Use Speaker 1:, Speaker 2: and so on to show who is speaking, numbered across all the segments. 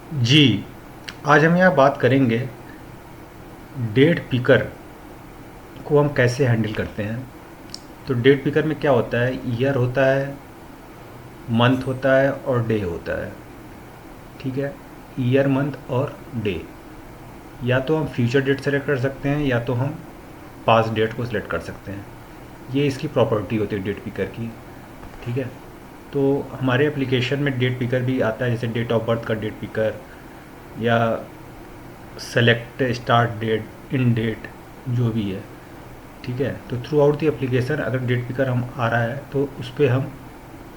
Speaker 1: जी, आज हम यहाँ बात करेंगे डेट पिकर को हम कैसे हैंडल करते हैं। तो डेट पिकर में क्या होता है, ईयर होता है, मंथ होता है और डे होता है। ठीक है, ईयर, मंथ और डे। या तो हम फ्यूचर डेट सेलेक्ट कर सकते हैं या तो हम पास्ट डेट को सिलेक्ट कर सकते हैं। ये इसकी प्रॉपर्टी होती है डेट पिकर की। ठीक है, तो हमारे एप्लीकेशन में डेट पिकर भी आता है, जैसे डेट ऑफ बर्थ का डेट पिकर या सेलेक्ट स्टार्ट डेट, इन डेट, जो भी है। ठीक है, तो थ्रू आउट दी एप्लीकेशन अगर डेट पिकर हम आ रहा है तो उस पर हम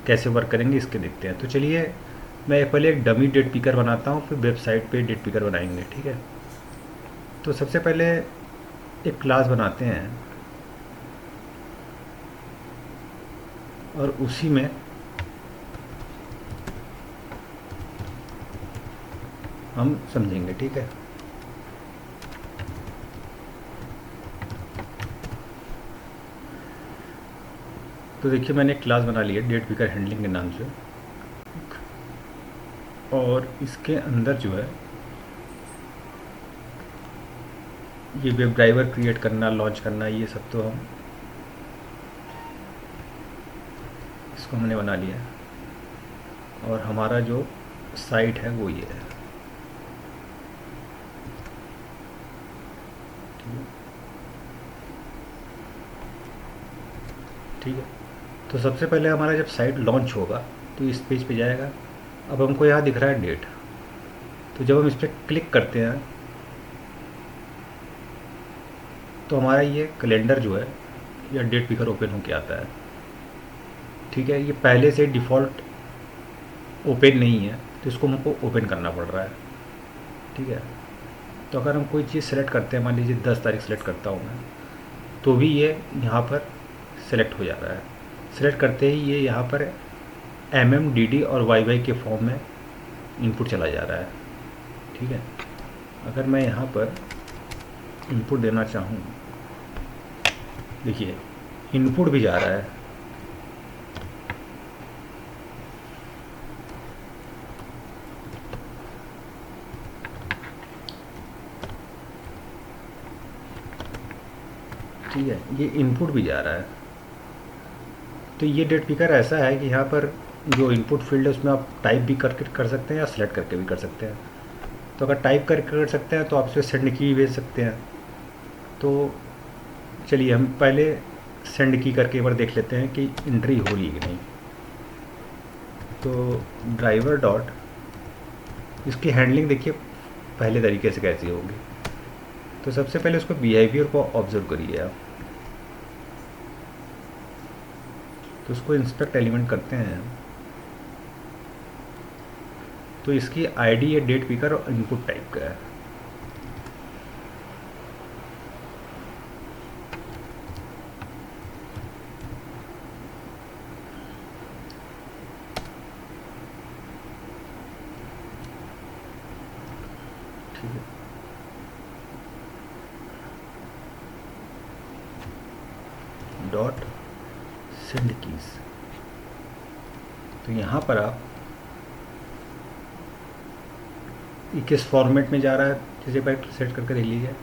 Speaker 1: कैसे वर्क करेंगे इसके देखते हैं। तो चलिए मैं पहले एक डमी डेट पिकर बनाता हूँ, फिर वेबसाइट पे डेट पिकर बनाएंगे। ठीक है, तो सबसे पहले एक क्लास बनाते हैं और उसी में हम समझेंगे। ठीक है, तो देखिए मैंने एक क्लास बना ली है डेट पिकर हैंडलिंग के नाम से, और इसके अंदर जो है ये वेब ड्राइवर क्रिएट करना, लॉन्च करना, ये सब तो हम इसको हमने बना लिया है। और हमारा जो साइट है वो ये है। ठीक है, तो सबसे पहले हमारा जब साइट लॉन्च होगा तो इस पेज पे जाएगा। अब हमको यहाँ दिख रहा है डेट, तो जब हम इस पर क्लिक करते हैं तो हमारा ये कैलेंडर जो है या डेट पिकर ओपन होके आता है। ठीक है, ये पहले से डिफ़ॉल्ट ओपन नहीं है तो इसको हमको ओपन करना पड़ रहा है। ठीक है, तो अगर हम कोई चीज़ सेलेक्ट करते हैं, मान लीजिए 10 तारीख सेलेक्ट करता हूँ मैं, तो भी ये यहाँ पर सेलेक्ट हो जा रहा है। सेलेक्ट करते ही ये यहाँ पर MMDD और YY के फॉर्म में इनपुट चला जा रहा है। ठीक है, अगर मैं यहाँ पर इनपुट देना चाहूँ, देखिए इनपुट भी जा रहा है। ठीक है, ये इनपुट भी जा रहा है। तो ये डेट पिकर ऐसा है कि यहाँ पर जो इनपुट फील्ड है उसमें आप टाइप भी करके कर सकते हैं या सिलेक्ट करके भी कर सकते हैं। तो अगर टाइप करके कर सकते हैं तो आप इसे सेंड की भेज सकते हैं। तो चलिए हम पहले सेंड की करके एक बार देख लेते हैं कि एंट्री हो रही है कि नहीं। तो ड्राइवर डॉट, इसकी हैंडलिंग देखिए पहले तरीके से कैसी होगी। तो सबसे पहले उसको बिहेवियर को ऑब्जर्व करिए आप। तो उसको इंस्पेक्ट एलिमेंट करते हैं, तो इसकी आईडी या डेट पिकर और इनपुट टाइप का है। ठीक है, डॉट सेंड कीज। तो यहाँ पर आप ये किस फॉर्मेट में जा रहा है, जैसे पर सेट करके देख लीजिए।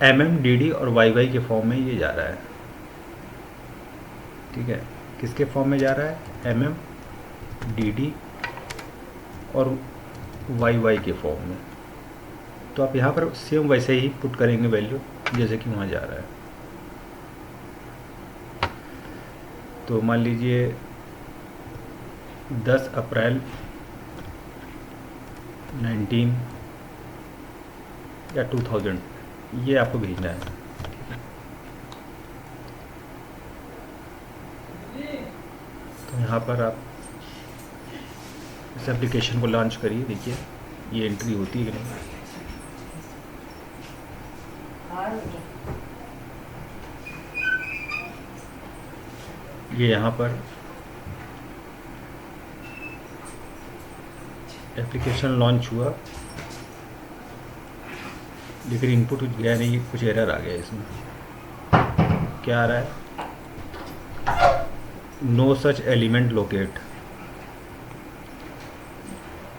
Speaker 1: MMDD और YY के फॉर्म में ये जा रहा है। ठीक है, किसके फॉर्म में जा रहा है, MMDD और YY के फॉर्म में। तो आप यहाँ पर सेम वैसे ही पुट करेंगे वैल्यू जैसे कि वहाँ जा रहा है। तो मान लीजिए 10 अप्रैल 19 या 2000, ये आपको भेजना है। तो यहाँ पर आप इस एप्लीकेशन को लॉन्च करिए, देखिए ये एंट्री होती है कि नहीं। ये यहाँ पर एप्लीकेशन लॉन्च हुआ लेकिन इनपुट गया नहीं, कुछ एरर आ गया इसमें। क्या आ रहा है, no such element locate,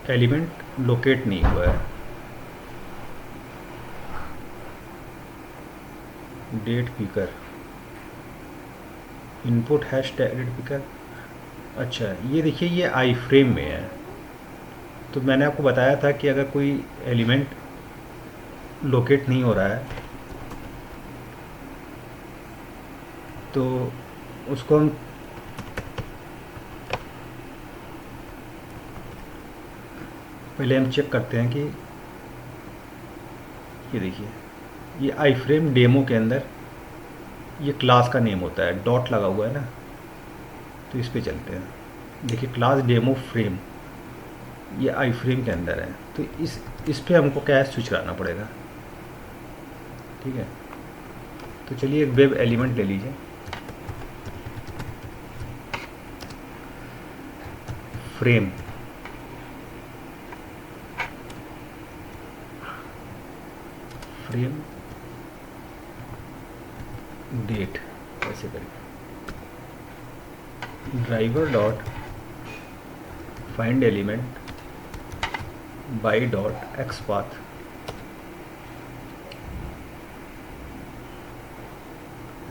Speaker 1: element locate नहीं हुआ है। Date picker input hash date picker. अच्छा, ये देखिए ये आई फ्रेम में है। तो मैंने आपको बताया था कि अगर कोई एलिमेंट लोकेट नहीं हो रहा है तो उसको हम पहले हम चेक करते हैं कि ये देखिए ये आई फ्रेम डेमो के अंदर ये क्लास का नेम होता है, डॉट लगा हुआ है ना। तो इस पे चलते हैं। देखिए क्लास डेमो फ्रेम ये आई फ्रेम के अंदर है। तो इस पे हमको क्या है, स्विच कराना पड़ेगा। ठीक है, तो चलिए एक वेब एलिमेंट ले लीजिए। फ्रेम फ्रेम डेट ऐसे करके driver dot find element by dot x path.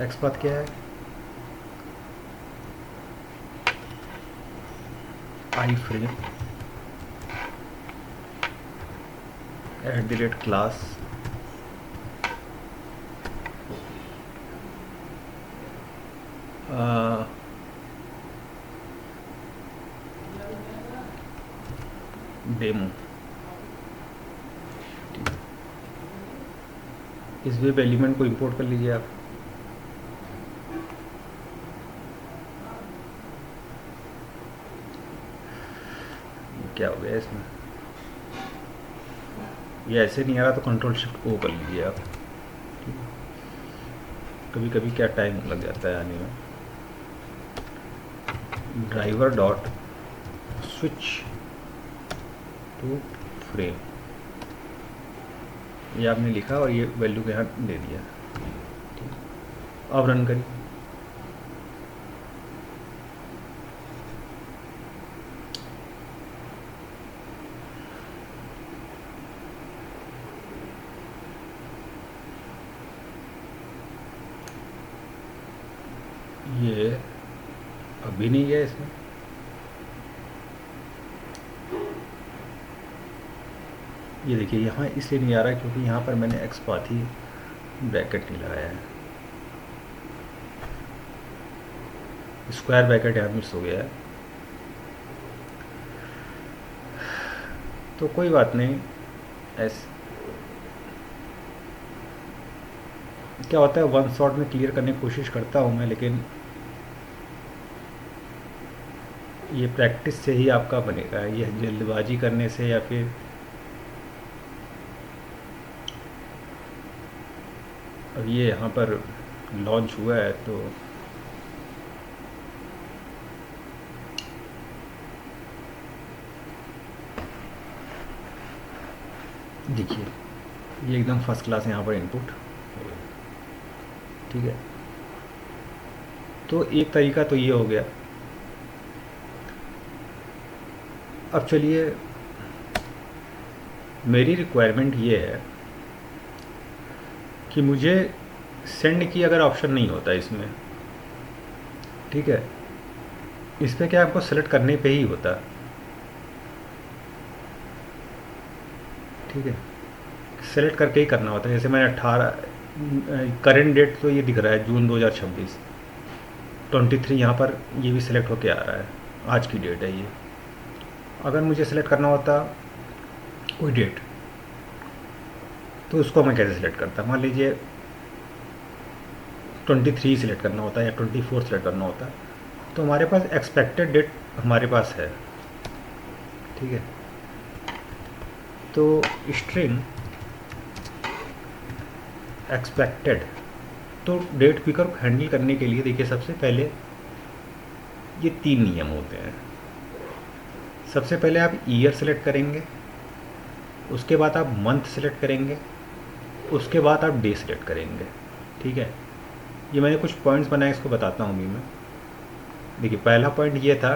Speaker 1: X path क्या है, आई फ्रेम @ क्लास डेमो। इस वेब एलिमेंट को इंपोर्ट कर लीजिए आप। क्या हो गया इसमें, ये ऐसे नहीं आ रहा तो कंट्रोल शिफ्ट ओ कर लीजिए आप। कभी कभी क्या टाइम लग जाता है आने में। Driver dot switch to frame, ये आपने लिखा और ये वैल्यू के यहाँ दे दिया। अब रन करिए। ये अभी नहीं गया इसमें। ये देखिए यहाँ इसलिए नहीं आ रहा क्योंकि यहाँ पर मैंने एक्स पाथ ही ब्रैकेट नहीं लगाया है, स्क्वायर ब्रैकेट यहाँ मिस हो गया है। तो कोई बात नहीं। ऐसे क्या होता है, वन शॉट में क्लियर करने की कोशिश करता हूँ मैं, लेकिन ये प्रैक्टिस से ही आपका बनेगा। ये जल्दबाजी करने से या फिर अब ये यहाँ पर लॉन्च हुआ है तो देखिए ये एकदम फर्स्ट क्लास यहाँ पर इनपुट। ठीक है, तो एक तरीका तो ये हो गया। अब चलिए, मेरी रिक्वायरमेंट ये है कि मुझे सेंड की अगर ऑप्शन नहीं होता इसमें, ठीक है, इस पर क्या आपको सेलेक्ट करने पे ही होता। ठीक है, सेलेक्ट करके ही करना होता है। जैसे मैंने 18 करंट डेट तो ये दिख रहा है जून 2026, 23 यहाँ पर ये भी सिलेक्ट होके आ रहा है, आज की डेट है ये। अगर मुझे सेलेक्ट करना होता कोई डेट तो उसको मैं कैसे सिलेक्ट करता। मान लीजिए 23 सिलेक्ट करना होता है या 24 सिलेक्ट करना होता, तो हमारे पास एक्सपेक्टेड डेट हमारे पास है। ठीक है, तो स्ट्रिंग एक्सपेक्टेड, तो डेट पिकर को हैंडल करने के लिए देखिए सबसे पहले ये 3 नियम होते हैं। सबसे पहले आप ईयर सेलेक्ट करेंगे, उसके बाद आप मंथ सेलेक्ट करेंगे, उसके बाद आप डे सेलेक्ट करेंगे। ठीक है, ये मैंने कुछ पॉइंट्स बनाए, इसको बताता हूँ अभी मैं। देखिए पहला पॉइंट ये था,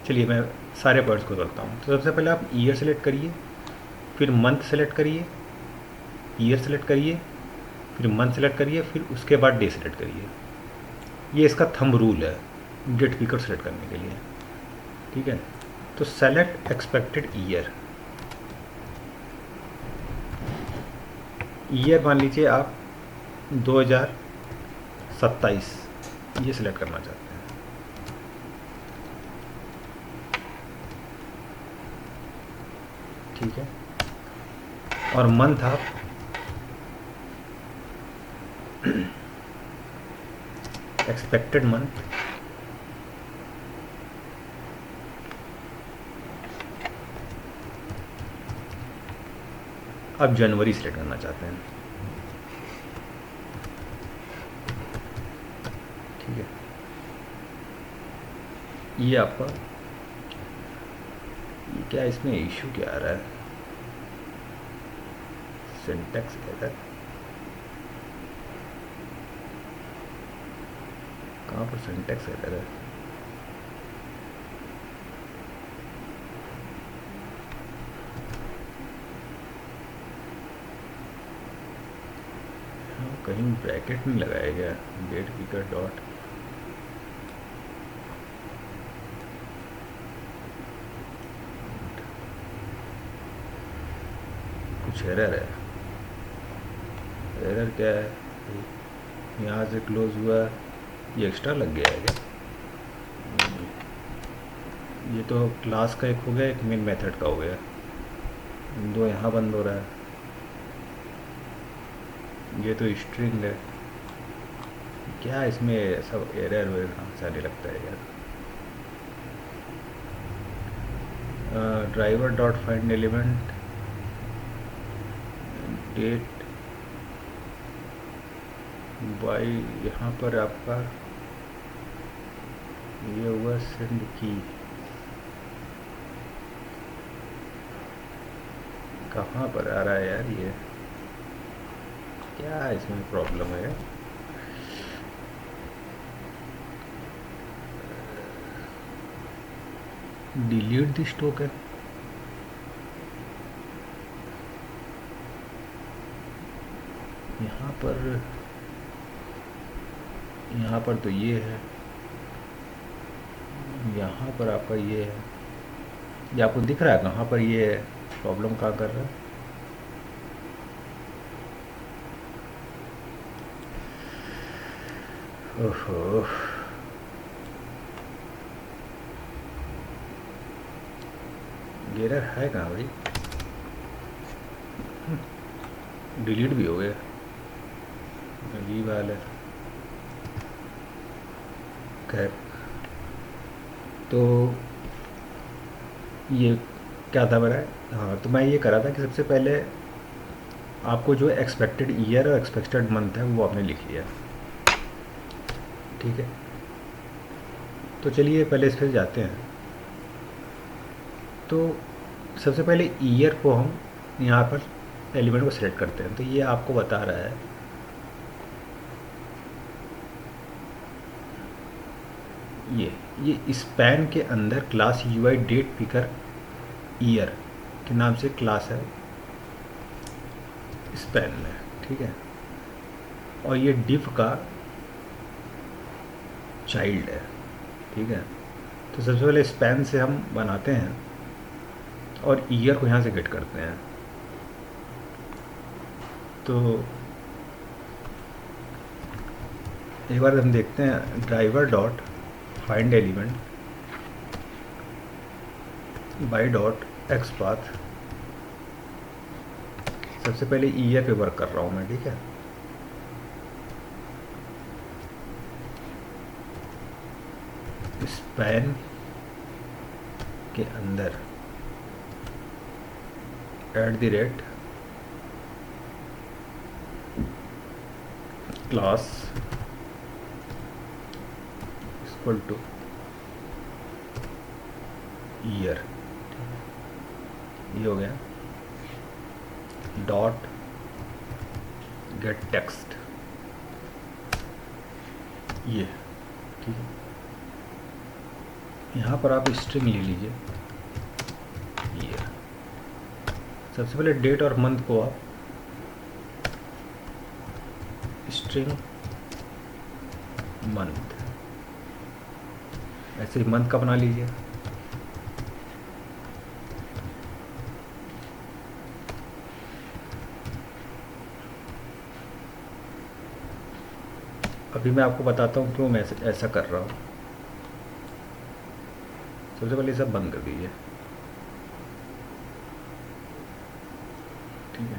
Speaker 1: चलिए मैं सारे पॉइंट्स को तोड़ता हूँ। तो सबसे पहले आप ईयर सेलेक्ट करिए, फिर मंथ सेलेक्ट करिए, ईयर सेलेक्ट करिए, फिर मंथ सेलेक्ट करिए, फिर उसके बाद डे सेलेक्ट करिए। ये इसका थंब रूल है डेट पिकर सेलेक्ट करने के लिए, ठीक है। तो सेलेक्ट एक्सपेक्टेड ईयर, ईयर मान लीजिए आप 2027 ये सिलेक्ट करना चाहते हैं, ठीक है। और मंथ आप एक्सपेक्टेड मंथ आप जनवरी सिलेक्ट करना चाहते हैं, ठीक है। ये आपका क्या इसमें इशू क्या आ रहा है, सिंटैक्स एरर, कहाँ पर सिंटैक्स एरर है? कहीं ब्रैकेट नहीं लगाया गया, डेट पिकर डॉट कुछ एरर है। एरर क्या है? यहाँ से क्लोज हुआ, ये एक्स्ट्रा लग गया है क्या? ये तो क्लास का एक हो गया, एक मेन मेथड का हो गया, दो यहाँ बंद हो रहा है। ये तो स्ट्रिंग है, क्या इसमें सब एरर वेरर कहाँ से आने लगता है यार। Driver dot find element date by, यहाँ पर आपका ये हुआ सेंड की, कहाँ पर आ रहा है यार, ये क्या इसमें प्रॉब्लम है? डिलीट दिस टोकन, यहाँ पर तो ये है, यहाँ पर आपका ये है, ये आपको दिख रहा है कहाँ पर ये प्रॉब्लम कहाँ कर रहा है? ओहो, एरर है कहाँ भाई? डिलीट भी हो गया, अजीब हाल है। खैर, तो ये क्या था मेरा, हाँ, तो मैं ये करा था कि सबसे पहले आपको जो एक्सपेक्टेड ईयर और एक्सपेक्टेड मंथ है वो आपने लिख लिया, ठीक है। तो चलिए पहले इस पर जाते हैं। तो सबसे पहले ईयर को हम यहाँ पर एलिमेंट को सिलेक्ट करते हैं, तो ये आपको बता रहा है ये स्पैन के अंदर class UI date picker year के नाम से क्लास है स्पैन में, ठीक है। और ये डिफ का चाइल्ड है, ठीक है। तो सबसे पहले स्पैन से हम बनाते हैं और ईयर को यहाँ से गेट करते हैं। तो एक बार हम देखते हैं, driver dot find element by dot x path, सबसे पहले ईयर पे वर्क कर रहा हूँ मैं, ठीक है। स्पैन के अंदर @ क्लास इक्वल टू ईयर, ये हो गया, डॉट गेट टेक्स्ट, ये ठीक है। यहाँ पर आप स्ट्रिंग ले लीजिए, सबसे पहले डेट और मंथ को आप स्ट्रिंग मंथ, ऐसे ही मंथ का बना लीजिए। अभी मैं आपको बताता हूँ क्यों मैं ऐसा कर रहा हूँ। सबसे पहले सब बंद कर दीजिए, ठीक है।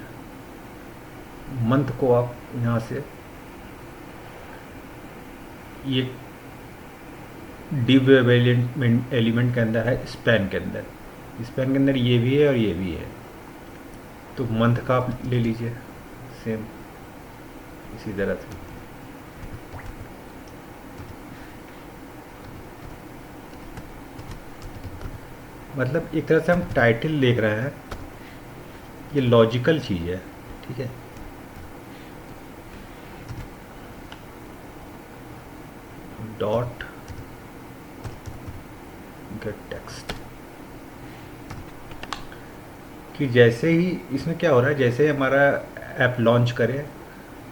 Speaker 1: मंथ को आप यहाँ से ये डिव एलिमेंट के अंदर है, स्पैन के अंदर, स्पैन के अंदर ये भी है और ये भी है, तो मंथ का आप ले लीजिए सेम इसी तरह से। मतलब एक तरह से हम टाइटल देख रहे हैं, ये लॉजिकल चीज़ है, ठीक है। डॉट गेट टेक्स्ट कि जैसे ही इसमें क्या हो रहा है, जैसे ही हमारा ऐप लॉन्च करे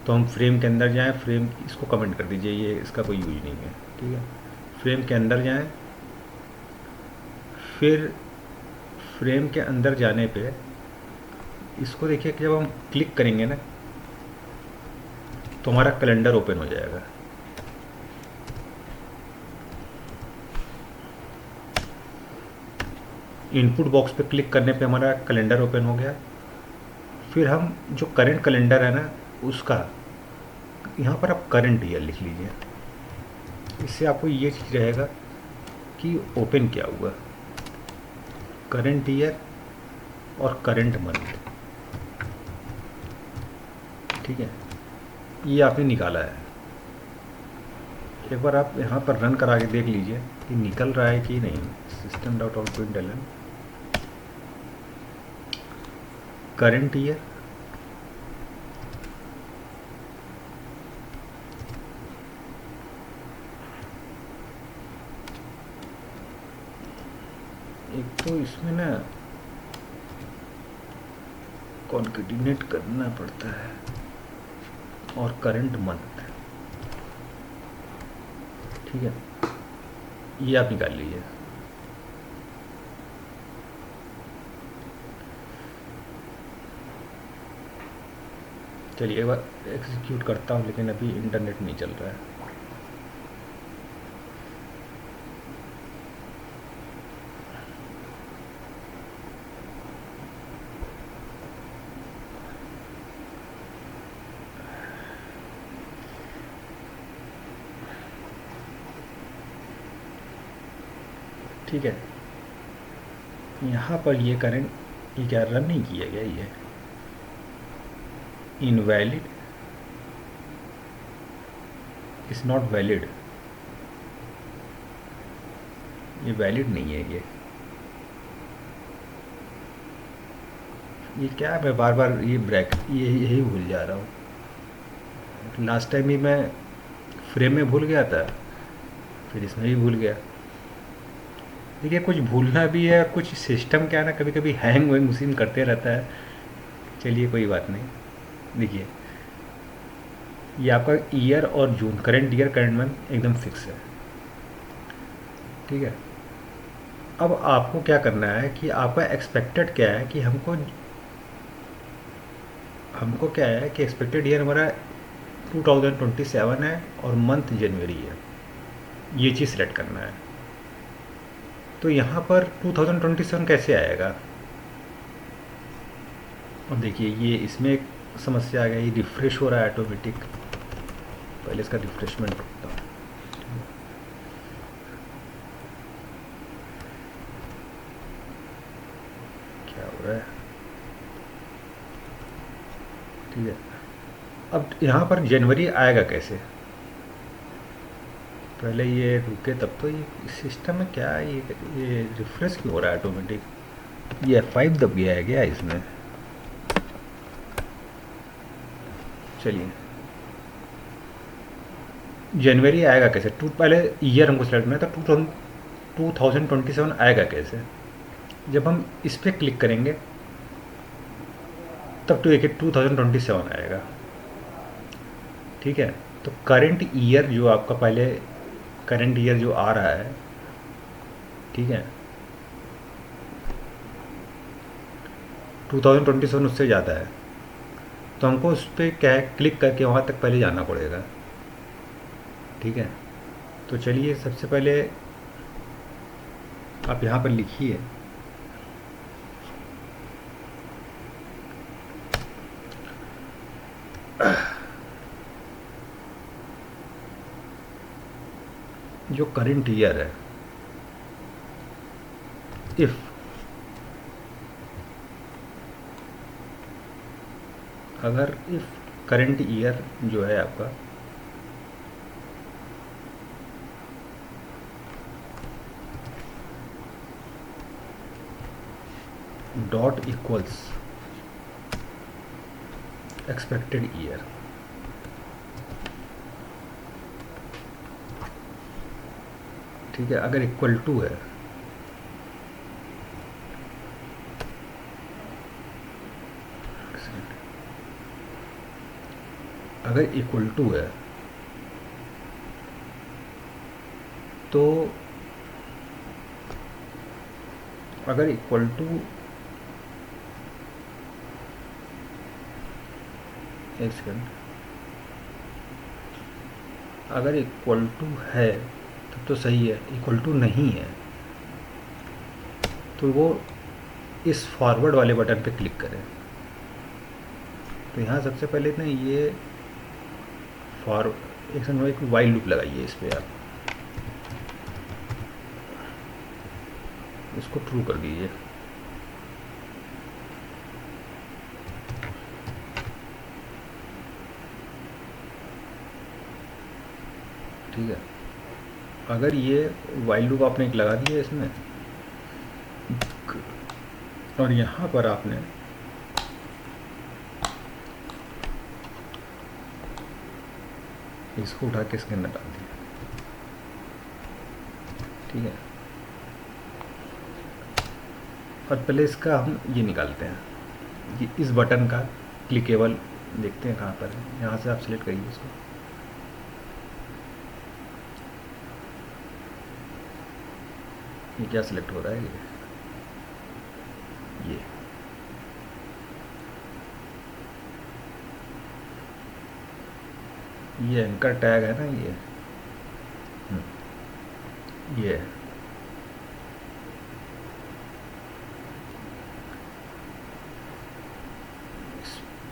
Speaker 1: तो हम फ्रेम के अंदर जाएं, फ्रेम इसको कमेंट कर दीजिए, ये इसका कोई यूज नहीं है, ठीक है। फ्रेम के अंदर जाएं, फिर फ्रेम के अंदर जाने पे इसको देखिए कि जब हम क्लिक करेंगे ना तो हमारा कैलेंडर ओपन हो जाएगा। इनपुट बॉक्स पे क्लिक करने पे हमारा कैलेंडर ओपन हो गया। फिर हम जो करंट कैलेंडर है ना उसका यहाँ पर आप करंट ईयर लिख लीजिए, इससे आपको ये चीज़ रहेगा कि ओपन क्या हुआ, करंट ईयर और करंट मंथ, ठीक है। ये आपने निकाला है। एक बार आप यहाँ पर रन करा के देख लीजिए कि निकल रहा है कि नहीं। सिस्टम डॉट आउटपुट डलन करंट ईयर एक तो इसमें ना कॉन्केटिनेट करना पड़ता है, और करंट मंथ, ठीक है। ये आप निकाल लीजिए। चलिए एक बार एग्जीक्यूट करता हूँ, लेकिन अभी इंटरनेट नहीं चल रहा है। ठीक है, यहाँ पर ये करंट ये क्या रन नहीं किया गया, ये इनवैलिड इज नॉट वैलिड, ये वैलिड नहीं है। ये क्या, मैं बार बार ये यही भूल जा रहा हूँ। लास्ट टाइम ही मैं फ्रेम में भूल गया था, फिर इसमें भी भूल गया। देखिए कुछ भूलना भी है, और कुछ सिस्टम क्या है ना, कभी कभी हैंग वैंग उसी में करते रहता है। चलिए कोई बात नहीं। देखिए ये आपका ईयर और जून, करंट ईयर करंट मंथ एकदम फिक्स है, ठीक है। अब आपको क्या करना है कि आपका एक्सपेक्टेड क्या है कि हमको क्या है कि एक्सपेक्टेड ईयर हमारा 2027 है और मंथ जनवरी है, ये चीज़ सेलेक्ट करना है। तो यहाँ पर 2027 कैसे आएगा, अब देखिए ये इसमें एक समस्या आ गई, रिफ्रेश हो रहा है ऑटोमेटिक। पहले इसका रिफ्रेशमेंट रुकता हूँ। क्या हो रहा है, ठीक है। अब यहाँ पर जनवरी आएगा कैसे, पहले ये रुके तब तो। ये सिस्टम में क्या है, ये रिफ्रेश क्यों हो रहा है ऑटोमेटिक। ये F5 दब गया है क्या इसमें। चलिए जनवरी आएगा कैसे, पहले ईयर हमको सेलेक्ट करना है, तो 2027 आएगा कैसे। जब हम इस पर क्लिक करेंगे तब तो देखिए 2027 आएगा। ठीक है, तो करंट ईयर जो आपका पहले करंट ईयर जो आ रहा है, ठीक है, 2027 उससे ज़्यादा है, तो हमको उस पर क्या है, क्लिक करके वहाँ तक पहले जाना पड़ेगा। ठीक है, तो चलिए सबसे पहले आप यहाँ पर लिखिए जो करंट ईयर है, इफ़ अगर इफ़ करंट ईयर जो है आपका डॉट इक्वल्स एक्सपेक्टेड ईयर, ठीक है, अगर इक्वल टू है, अगर इक्वल टू है तो अगर इक्वल टू, एक सेकंड, अगर इक्वल टू है तब तो सही है, इक्वल टू नहीं है तो वो इस फॉरवर्ड वाले बटन पे क्लिक करें। तो यहाँ सबसे पहले ना ये फॉर एक सेकंड, एक वाइल लूप लगाइए इस पर, आप इसको ट्रू कर दीजिए। ठीक है, अगर ये वाइल लूप आपने एक लगा दिया इसमें, और यहाँ पर आपने इसको उठा के इसके अंदर डाल दिया। ठीक है, और पहले इसका हम ये निकालते हैं, ये इस बटन का क्लिकेबल देखते हैं कहाँ पर है। यहाँ से आप सिलेक्ट करिए इसको, ये क्या सिलेक्ट हो रहा है, ये एंकर टैग है ना, ये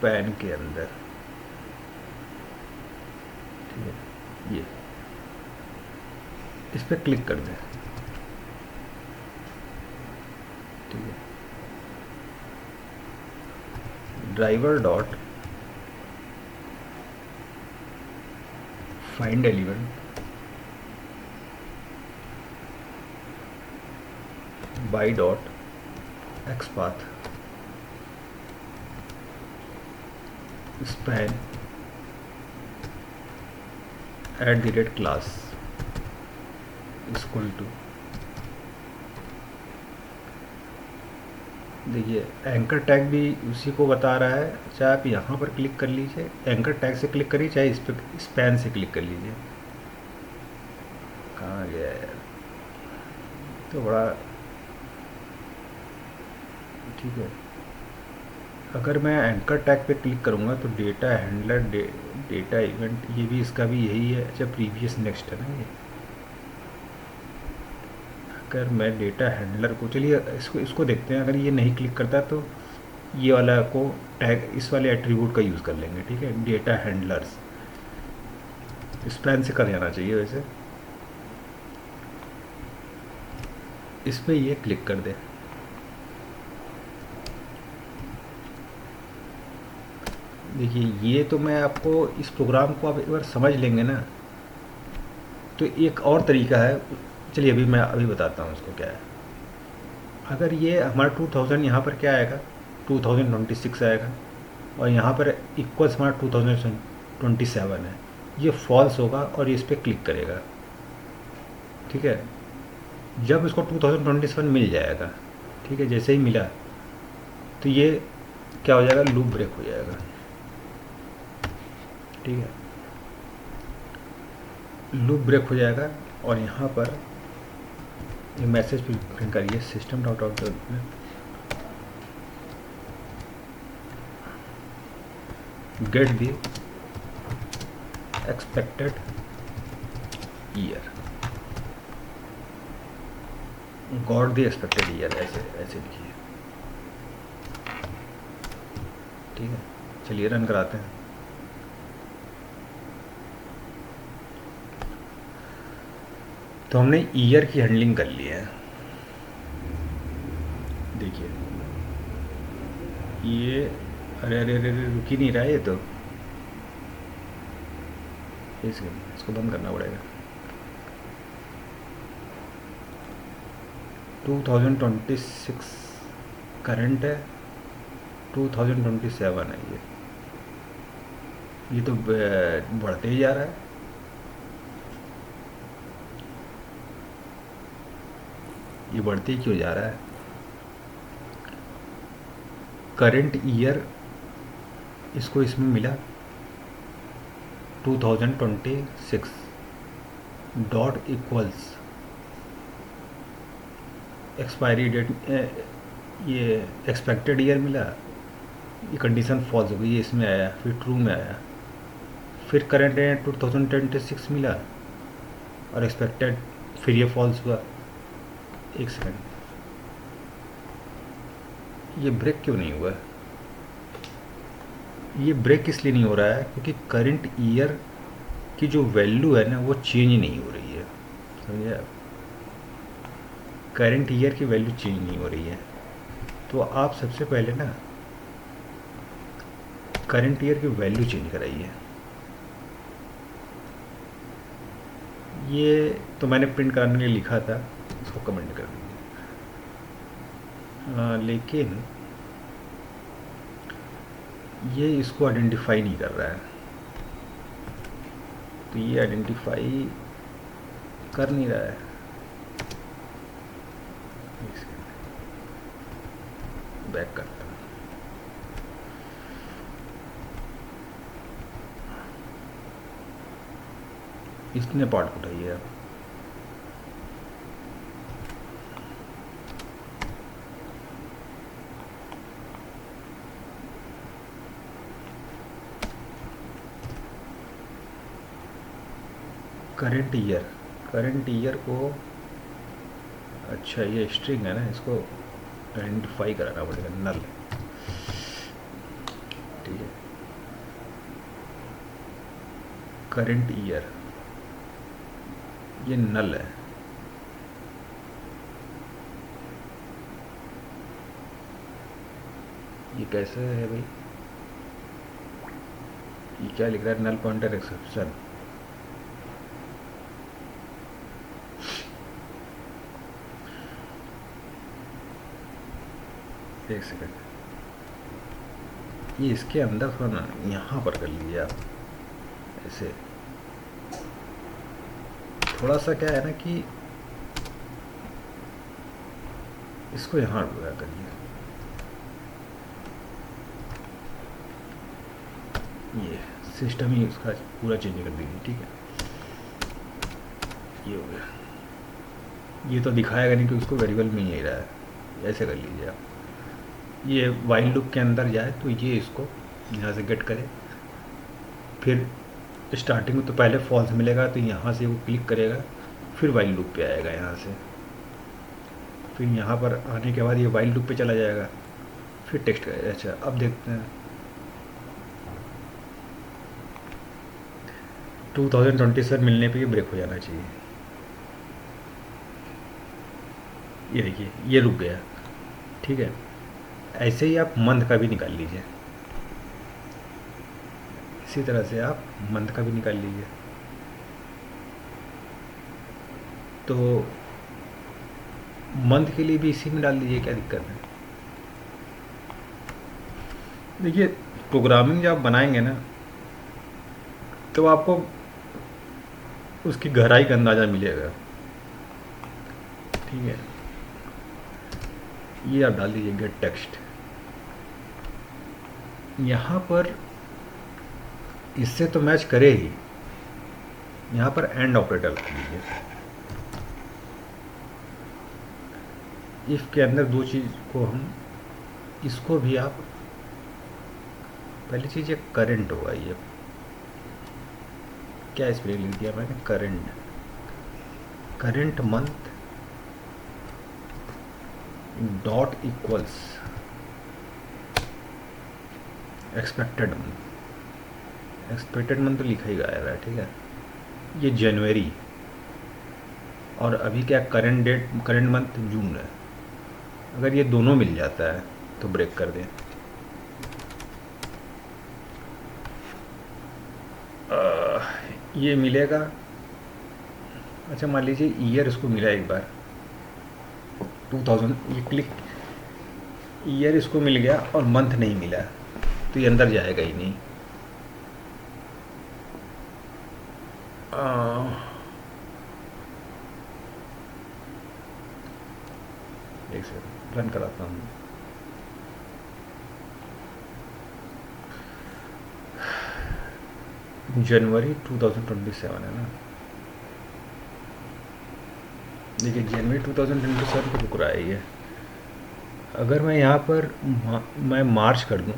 Speaker 1: पैन के अंदर, ठीक है, ये इस पर क्लिक कर दें। ठीक है, driver dot find element by dot xpath span @ class equal to, देखिए एंकर टैग भी उसी को बता रहा है, चाहे आप यहाँ पर क्लिक कर लीजिए, एंकर टैग से क्लिक करिए, चाहे इस पर स्पैन से क्लिक कर लीजिए। कहाँ गया यार, तो बड़ा ठीक है। अगर मैं एंकर टैग पे क्लिक करूँगा तो डेटा हैंडलर डेटा इवेंट, ये भी इसका भी यही है। अच्छा, प्रीवियस नेक्स्ट है ना ये। अगर मैं डेटा हैंडलर को, चलिए इसको देखते हैं, अगर ये नहीं क्लिक करता तो ये वाला को टैग, इस वाले एट्रीब्यूट का यूज़ कर लेंगे। ठीक है, डेटा हैंडलर्स स्पैन से कर जाना चाहिए वैसे। इस पर ये क्लिक कर दें। देखिए ये तो मैं आपको इस प्रोग्राम को आप एक बार समझ लेंगे ना, तो एक और तरीका है, चलिए अभी मैं अभी बताता हूँ उसको क्या है। अगर ये हमारा 2000 यहाँ पर क्या आएगा, 2026 आएगा, और यहाँ पर इक्वल्स हमारा 2027 है, ये फॉल्स होगा और ये इस पर क्लिक करेगा। ठीक है, जब इसको 2027 मिल जाएगा, ठीक है, जैसे ही मिला तो ये क्या हो जाएगा, लूप ब्रेक हो जाएगा। ठीक है, लूप ब्रेक हो जाएगा और यहाँ पर ये मैसेज प्रिंट करिए, system dot out get the expected year, got the expected year, ऐसे ऐसे लिखिए। ठीक है, चलिए रन कराते हैं। तो हमने ईयर की हैंडलिंग कर ली है। देखिए ये, अरे अरे अरे अरे, रुक ही नहीं रहा है ये तो, इसको बंद करना पड़ेगा। 2026 करंट है, 2027 है ये तो बढ़ते ही जा रहा है। ये बढ़ते ही क्यों जा रहा है? करंट ईयर इसको इसमें मिला 2026 डॉट इक्वल्स एक्सपायरी डेट, ये एक्सपेक्टेड ईयर मिला, ये कंडीशन फॉल्स हो गई, ये इसमें आया, फिर ट्रू में आया, फिर करंट ईयर 2026 मिला और एक्सपेक्टेड, फिर ये फॉल्स हुआ। एक सेकंड, ये ब्रेक क्यों नहीं हुआ? ये ब्रेक इसलिए नहीं हो रहा है क्योंकि करंट ईयर की जो वैल्यू है ना वो चेंज नहीं हो रही है, समझे आप? करंट ईयर की वैल्यू चेंज नहीं हो रही है, तो आप सबसे पहले ना करंट ईयर की वैल्यू चेंज कराइए। ये तो मैंने प्रिंट कराने के लिए लिखा था, इसको कमेंट कर दीजिए। लेकिन ये इसको आइडेंटिफाई नहीं कर रहा है, तो ये आइडेंटिफाई कर नहीं रहा है। बैक करता हूँ। इसने पार्ट उठाइए आप। करंट ईयर को, अच्छा ये स्ट्रिंग है ना, इसको आइडेंटिफाई कराना पड़ेगा, नल। ठीक है, करंट ईयर ये नल है। ये कैसे है भाई? ये क्या लिख रहा है? Null pointer exception. एक सेकंड, ये इसके अंदर थोड़ा ना, यहाँ पर कर लीजिए आप ऐसे। थोड़ा सा क्या है ना कि इसको यहाँ लगा करिए, ये सिस्टम ही उसका पूरा चेंज कर दीजिए। ठीक है, ये हो गया। ये तो दिखाएगा नहीं कि उसको वेरिएबल में ही रहा है, ऐसे कर लीजिए आप। ये वाइल लूप के अंदर जाए तो ये इसको यहाँ से गेट करे, फिर स्टार्टिंग में तो पहले फॉल्स मिलेगा तो यहाँ से वो क्लिक करेगा, फिर वाइल लूप पे आएगा यहाँ से, फिर यहाँ पर आने के बाद ये वाइल लूप पे चला जाएगा, फिर टेक्स्ट करेगा। अच्छा अब देखते हैं 2027 मिलने पे ये ब्रेक हो जाना चाहिए। ये देखिए ये रुक गया। ठीक है, ऐसे ही आप मंथ का भी निकाल लीजिए, इसी तरह से आप मंथ का भी निकाल लीजिए। तो मंथ के लिए भी इसी में डाल दीजिए, क्या दिक्कत है? देखिए प्रोग्रामिंग जब आप बनाएंगे ना तो आपको उसकी गहराई का अंदाज़ा मिलेगा। ठीक है, ये आप डाल दीजिए गेट टेक्स्ट। यहाँ पर इससे तो मैच करे ही, यहाँ पर एंड ऑपरेटर लिख लीजिए। इफ़ के अंदर दो चीज़ को हम, इसको भी आप, पहली चीज़ ये करंट होगा, ये क्या स्पेलिंग लिख दिया मैंने, current, current month dot equals expected month. Expected month तो लिखा ही गया है, ठीक है। ये जनवरी, और अभी क्या करंट डेट, करंट मंथ जून है। अगर ये दोनों मिल जाता है तो ब्रेक कर दें। ये मिलेगा, अच्छा मान लीजिए ईयर इसको मिला एक बार 2000, ये क्लिक, ईयर इसको मिल गया और मंथ नहीं मिला, तो ये अंदर जाएगा ही नहीं। एक सेकंड रन कराता हूँ। जनवरी 2027 है ना, देखिए जनवरी 2027 को रुक रहा है ये। अगर मैं यहाँ पर मैं मार्च कर दूँ,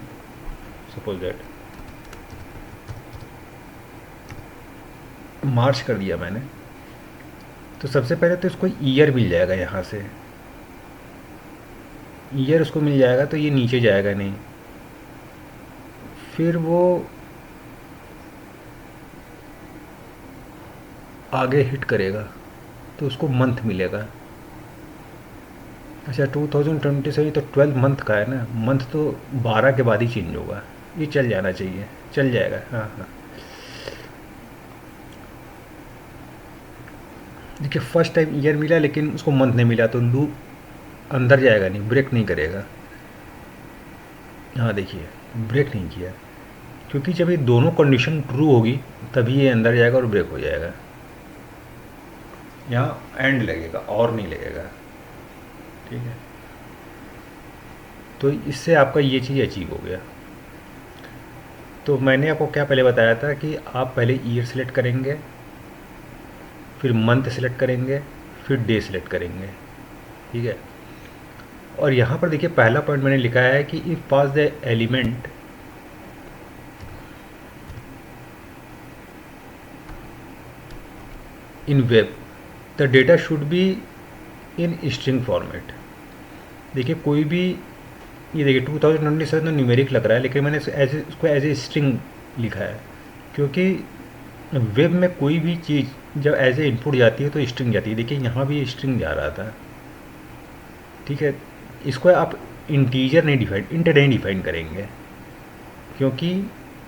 Speaker 1: सपोज दैट मार्च कर दिया मैंने, तो सबसे पहले तो इसको ईयर मिल जाएगा, यहाँ से ईयर उसको मिल जाएगा, तो ये नीचे जाएगा नहीं। फिर वो आगे हिट करेगा तो उसको मंथ मिलेगा। अच्छा 2027 तो 12 मंथ का है ना, मंथ तो 12 के बाद ही चेंज होगा, ये चल जाना चाहिए, चल जाएगा। हाँ हाँ, देखिए फर्स्ट टाइम ईयर मिला लेकिन उसको मंथ नहीं मिला, तो लूप अंदर जाएगा नहीं, ब्रेक नहीं करेगा। हाँ देखिए ब्रेक नहीं किया, क्योंकि जब ये दोनों कंडीशन ट्रू होगी तभी ये अंदर जाएगा और ब्रेक हो जाएगा। यहाँ एंड लगेगा और नहीं लगेगा, ठीक है। तो इससे आपका ये चीज़ अचीव हो गया। तो मैंने आपको क्या पहले बताया था कि आप पहले ईयर सेलेक्ट करेंगे, फिर मंथ सेलेक्ट करेंगे, फिर डे सेलेक्ट करेंगे, ठीक है। और यहाँ पर देखिए पहला पॉइंट मैंने लिखा है कि if pass the element in web the data should be in string format. देखिए कोई भी, ये देखिए 2027 तो न्यूमेरिक लग रहा है, लेकिन मैंने इसको एज ए स्ट्रिंग लिखा है, क्योंकि वेब में कोई भी चीज़ जब एज ए इनपुट जाती है तो स्ट्रिंग जाती है। देखिए यहाँ भी स्ट्रिंग जा रहा था, ठीक है। इसको आप इंटीजर नहीं डिफाइन, इंट नहीं डिफाइन करेंगे, क्योंकि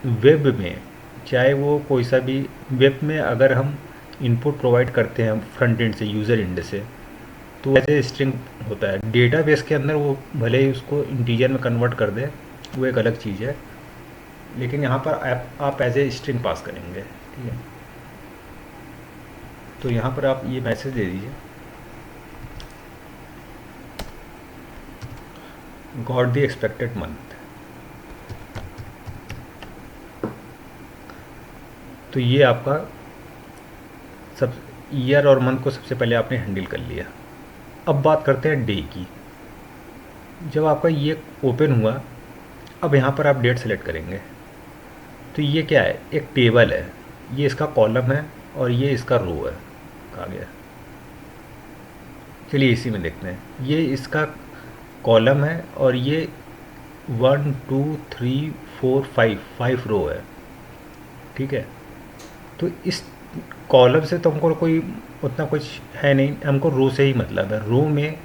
Speaker 1: वेब में चाहे वो कोई सा भी, वेब में अगर हम इनपुट प्रोवाइड करते हैं फ्रंट एंड से, यूज़र एंड से, तो ऐसे स्ट्रिंग होता है। डेटाबेस के अंदर वो भले ही उसको इंटीजर में कन्वर्ट कर दे, वो एक अलग चीज़ है, लेकिन यहाँ पर आप एज ए स्ट्रिंग पास करेंगे, ठीक है। तो यहाँ पर आप ये मैसेज दे दीजिए, गॉट द एक्सपेक्टेड मंथ। तो ये आपका सब ईयर और मंथ को सबसे पहले आपने हैंडल कर लिया। अब बात करते हैं डे की। जब आपका ये ओपन हुआ, अब यहाँ पर आप डेट सेलेक्ट करेंगे। तो ये क्या है, एक टेबल है, ये इसका कॉलम है और ये इसका रो है। कहाँ गया, चलिए इसी में देखते हैं। ये इसका कॉलम है और ये 1 2 3 4 5 रो है, ठीक है। तो इस कॉलम से तो हमको कोई उतना कुछ है नहीं, हमको रो से ही मतलब है। रो में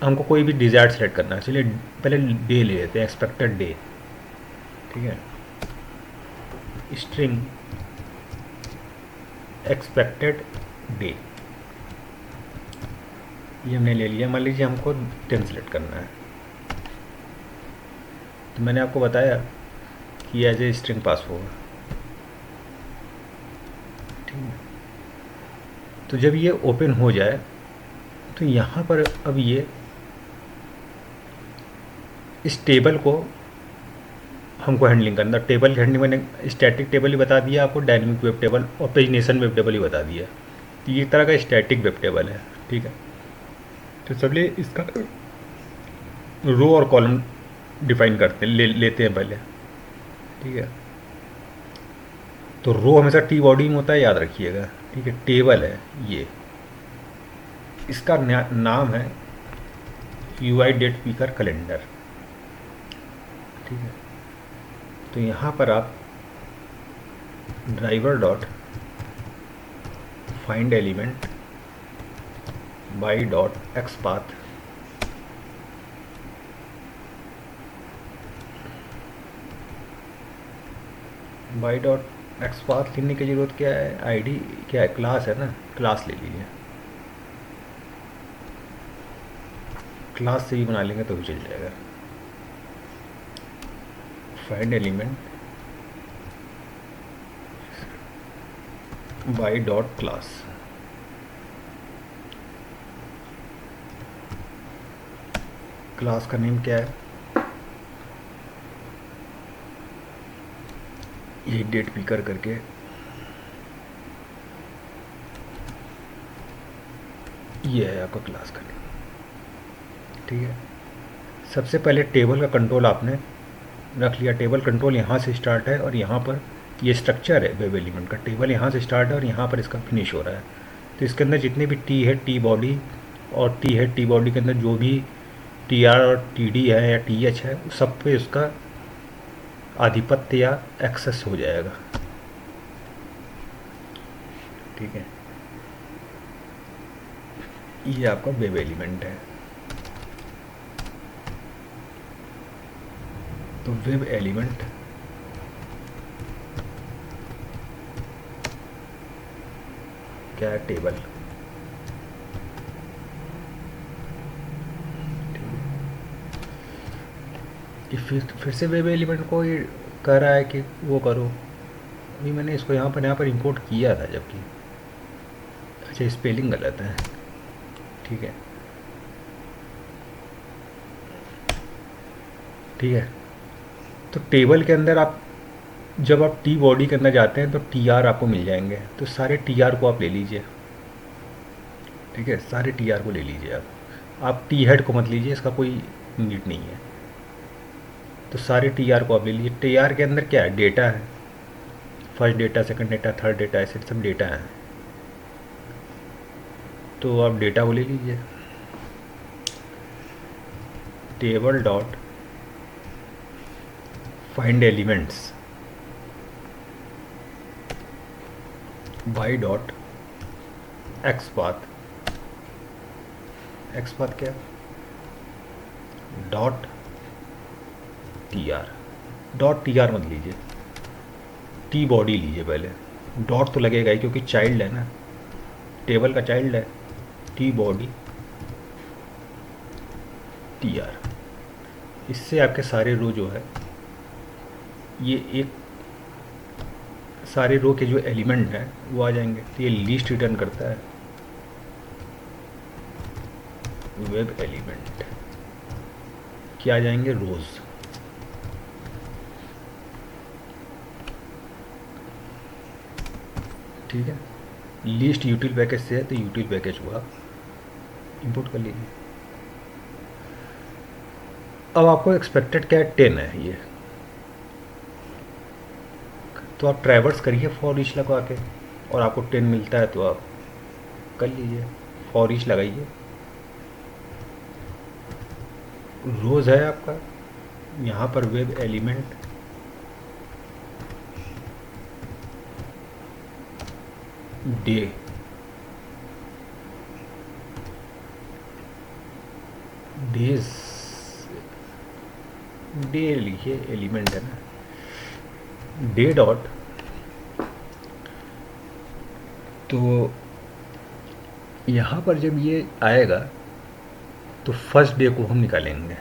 Speaker 1: हमको कोई भी डिज़ायर्ड सेलेक्ट करना है। चलिए पहले डे ले लेते हैं, एक्सपेक्टेड डे, ठीक है। स्ट्रिंग एक्सपेक्टेड डे, ये हमने ले लिया। मान लीजिए हमको 10 सेलेक्ट करना है, तो मैंने आपको बताया कि एज ए स्ट्रिंग पास होगा, ठीक है। तो जब ये ओपन हो जाए तो यहाँ पर अब ये इस टेबल को हमको हैंडलिंग करना। टेबल की हैंडलिंग मैंने स्टैटिक टेबल ही बता दिया आपको, डायनेमिक वेब टेबल और पेजिनेशन वेब टेबल ही बता दिया। तो ये एक तरह का स्टैटिक वेब टेबल है, ठीक है। तो चलिए इसका रो और कॉलम डिफाइन करते हैं, लेते हैं पहले, ठीक है। तो रो हमेशा टी बॉडी में होता है, याद रखिएगा, ठीक है। टेबल है ये, इसका नाम है UI डेट पिकर कैलेंडर, ठीक है। तो यहाँ पर आप driver dot find element by dot x path, by dot x path लिखने की ज़रूरत क्या है, आईडी क्या है, क्लास है ना, क्लास ले लीजिए। क्लास से ही बना लेंगे तो भी चल जाएगा। Find element by dot class, class का नेम क्या है, ये डेट पिकर करके ये है आपका क्लास का नेम, ठीक है। सबसे पहले टेबल का कंट्रोल आपने रख लिया। टेबल कंट्रोल यहाँ से स्टार्ट है और यहाँ पर ये स्ट्रक्चर है वेब एलिमेंट का। टेबल यहाँ से स्टार्ट है और यहाँ पर इसका फिनिश हो रहा है। तो इसके अंदर जितने भी टी है, टी बॉडी और टी है, टी बॉडी के अंदर जो भी TR और TD है या TH है, सब पे उसका आधिपत्य या एक्सेस हो जाएगा, ठीक है। ये आपका वेब एलिमेंट है। तो वेब एलिमेंट क्या है, टेबल, कि फिर से वेब एलिमेंट को ये कह रहा है कि वो करो। अभी मैंने इसको यहाँ पर इंपोर्ट किया था, जबकि अच्छा स्पेलिंग गलत है, ठीक है, ठीक है। तो टेबल के अंदर आप जब आप टी बॉडी के अंदर जाते हैं तो TR आपको मिल जाएंगे। तो सारे TR को आप ले लीजिए, ठीक है, सारे TR को ले लीजिए आप टी हेड को मत लीजिए, इसका कोई नीड नहीं है। तो सारे TR को आप ले लीजिए। TR के अंदर क्या है, डेटा है, first data, second data, third data, ऐसे सब डेटा है। तो आप डेटा को ले लीजिए। Table dot find elements by dot x path, x path क्या, डॉट TR, डॉट TR मत लीजिए, टी बॉडी लीजिए पहले। डॉट तो लगेगा ही क्योंकि चाइल्ड है ना, टेबल का चाइल्ड है। टी बॉडी TR, इससे आपके सारे रो जो है, ये एक सारे रो के जो एलिमेंट हैं वो आ जाएंगे। तो ये लिस्ट रिटर्न करता है, वेब एलिमेंट क्या आ जाएंगे, रोज, ठीक है। लिस्ट यूटिल पैकेज से है तो यूटिल पैकेज को आप इंपोर्ट कर लीजिए। अब आपको एक्सपेक्टेड क्या है, 10 है ये। तो आप ट्रैवर्स करिए फॉर ईच लगा के, और आपको 10 मिलता है तो आप कर लीजिए, फॉर ईच लगाइए। रोज़ है आपका, यहाँ पर web element day, days, day लिखिए, एलिमेंट है ना, डे डॉट। तो यहाँ पर जब ये आएगा तो फर्स्ट डे को हम निकालेंगे,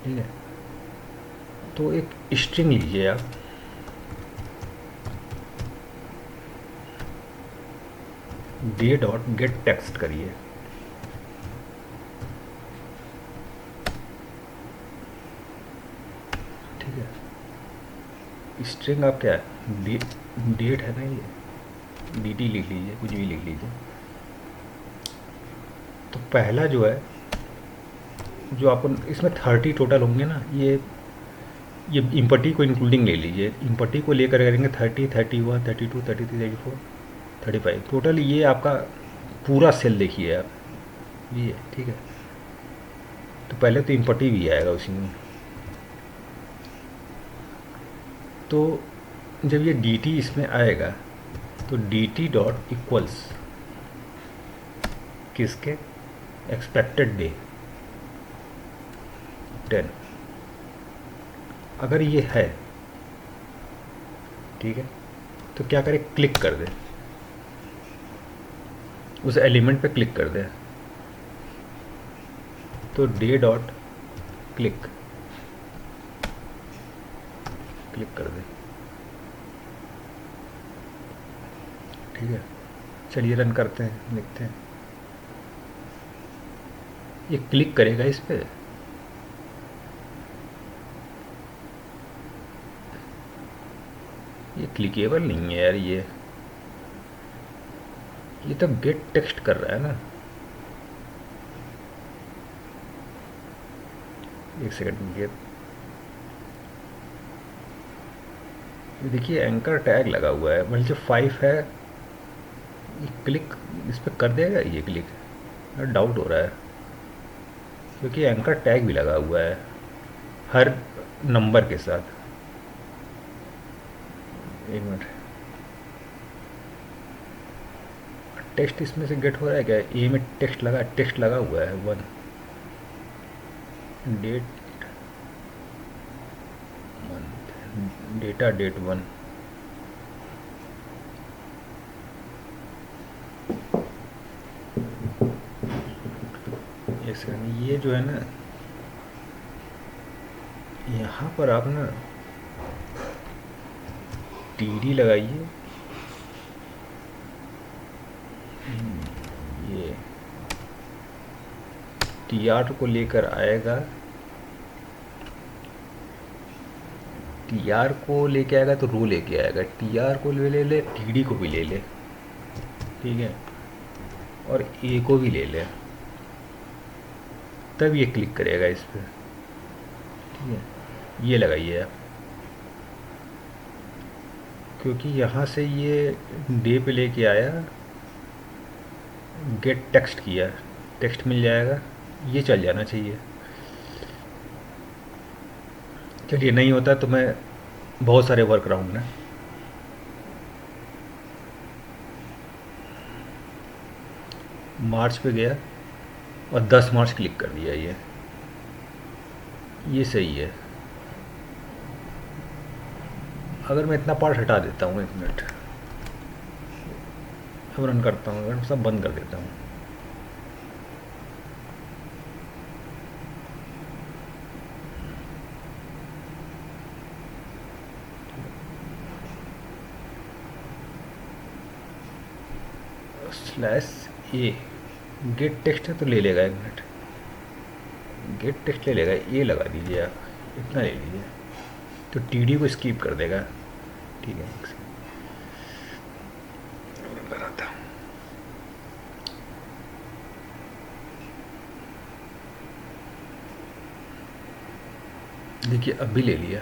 Speaker 1: ठीक है। तो एक स्ट्रिंग लीजिए आप, डे डॉट गेट टेक्स्ट करिए, ठीक है। स्ट्रिंग आप क्या डेट है ना, ये डी टी लिख लीजिए, कुछ भी लिख लीजिए। तो पहला जो है, जो अपन इसमें 30 टोटल होंगे ना, ये इम्पटी को इंक्लूडिंग ले लीजिए। इम्पटी को लेकर करेंगे 30, 31, 32, 33, 34, 35 टोटल। ये आपका पूरा सेल देखिए आप, ये ठीक है। तो पहले तो इम्पटी भी आएगा उसी में। तो जब ये डी टी इसमें आएगा तो डी टी डॉट इक्वल्स किसके, एक्सपेक्टेड डे 10, अगर ये है ठीक है, तो क्या करें, क्लिक कर दे, उस एलिमेंट पे क्लिक कर दे। तो डे डॉट क्लिक, क्लिक कर दे, ठीक है। चलिए रन करते हैं, देखते हैं। ये क्लिक करेगा इस पे, ये क्लिकेबल नहीं है यार, ये तो गेट टेक्स्ट कर रहा है ना। एक सेकंड, ये देखिए एंकर टैग लगा हुआ है, मतलब जो 5 है, ये क्लिक इस पर कर देगा ये क्लिक, डाउट हो रहा है क्योंकि एंकर टैग भी लगा हुआ है हर नंबर के साथ। एक मिनट, टेक्स्ट इसमें से गेट हो रहा है क्या, ए में टेक्स्ट लगा हुआ है 1, डेट मंथ, डेटा डेट 1, एक सेकंड। ये जो है ना, यहाँ पर आप ना टी डी लगाइए, ये टी आर को लेकर आएगा, टी आर को लेके आएगा तो रो लेके आएगा, टी आर को ले टी डी को भी ले ले, ठीक है, और ए को भी ले ले, तब ये क्लिक करेगा इस पर, ठीक है। ये लगाइए आप, क्योंकि यहाँ से ये डे पे लेके आया, गेट टेक्स्ट किया, टेक्स्ट मिल जाएगा, ये चल जाना चाहिए। चलिए नहीं होता तो मैं बहुत सारे वर्क अराउंड ना, मार्च पे गया और 10 मार्च क्लिक कर दिया, ये सही है। अगर मैं इतना पार्ट हटा देता हूँ, 1 मिनट, अब रन करता हूँ, अगर सब बंद कर देता हूँ, स्लैश ए, गेट टेक्स्ट है तो ले लेगा, 1 मिनट, गेट टेक्स्ट ले लेगा, ए लगा दीजिए आप, इतना ले लीजिए, तो टी डी को स्किप कर देगा, ठीक है। लगाता हूँ, देखिए अब भी ले लिया,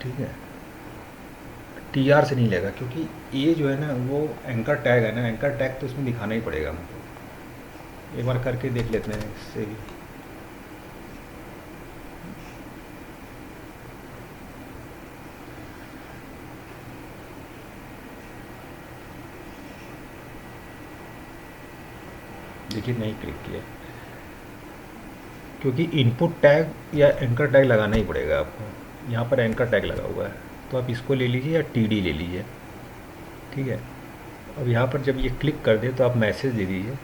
Speaker 1: ठीक है। टी आर से नहीं लेगा क्योंकि ये जो है ना वो एंकर टैग है ना, एंकर टैग तो इसमें दिखाना ही पड़ेगा हमको। एक बार करके देख लेते हैं इससे भी। देखिए नहीं क्लिक किया, क्योंकि इनपुट टैग या एंकर टैग लगाना ही पड़ेगा आपको। यहाँ पर एंकर टैग लगा हुआ है, तो आप इसको ले लीजिए या टी डी ले लीजिए, ठीक है। अब यहाँ पर जब ये क्लिक कर दे तो आप मैसेज दे दीजिए,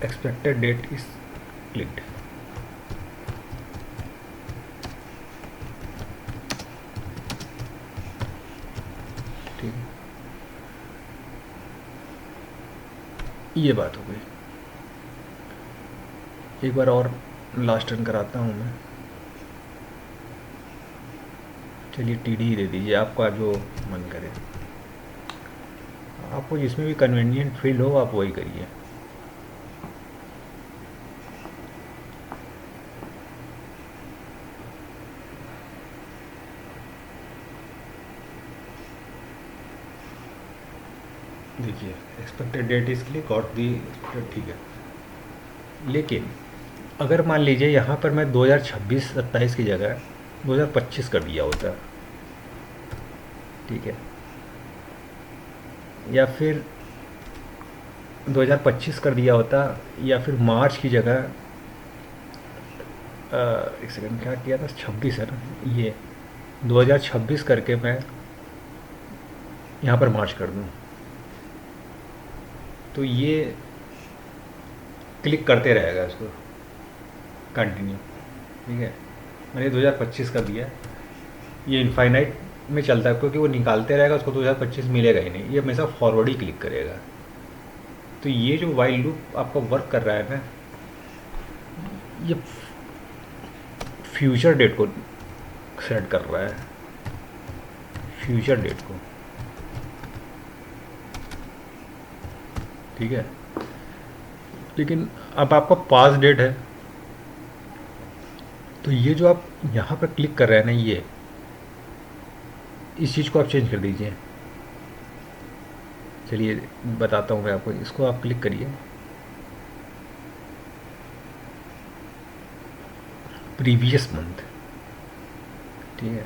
Speaker 1: एक्सपेक्टेड डेट इज क्लिक्ड, ठीक है। ये बात हो गई। एक बार और लास्ट रन कराता हूँ मैं। चलिए टीडी ही दे दीजिए, आपका जो मन करे। आपको जिसमें भी कन्वीनियंट फील हो आप वही करिए। देखिए एक्सपेक्टेड डेट इसके लिए गॉट दी, ठीक है। लेकिन अगर मान लीजिए यहाँ पर मैं 2026-27 की जगह 2025 कर दिया होता, ठीक है, या फिर 2025 कर दिया होता, या फिर मार्च की जगह एक सेकंड क्या किया था, 26 है ना, ये 2026 करके मैं यहाँ पर मार्च कर दूँ, तो ये क्लिक करते रहेगा इसको कंटिन्यू, ठीक है। मैंने 2025 कर दिया, ये इनफाइनाइट में चलता है क्योंकि वो निकालते रहेगा, उसको 2025 मिलेगा ही नहीं, ये हमेशा फॉरवर्ड ही क्लिक करेगा। तो ये जो वाइल लूप आपका वर्क कर रहा है ना, ये फ्यूचर डेट को सेट कर रहा है, फ्यूचर डेट को, ठीक है। लेकिन अब आपका पास डेट है, तो ये जो आप यहाँ पर क्लिक कर रहे हैं ना, ये इस चीज़ को आप चेंज कर दीजिए। चलिए बताता हूँ मैं आपको, इसको आप क्लिक करिए, प्रीवियस मंथ, ठीक है।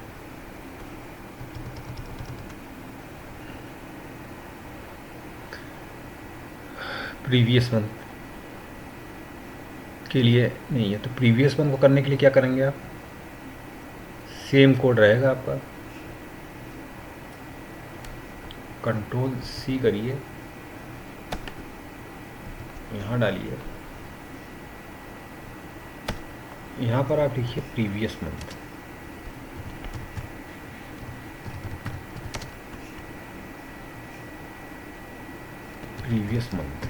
Speaker 1: प्रीवियस मंथ के लिए नहीं है, तो प्रीवियस मंथ को करने के लिए क्या करेंगे आप, सेम कोड रहेगा आपका, कंट्रोल सी करिए, यहाँ डालिए, यहाँ पर आप लिखिए previous month, previous month,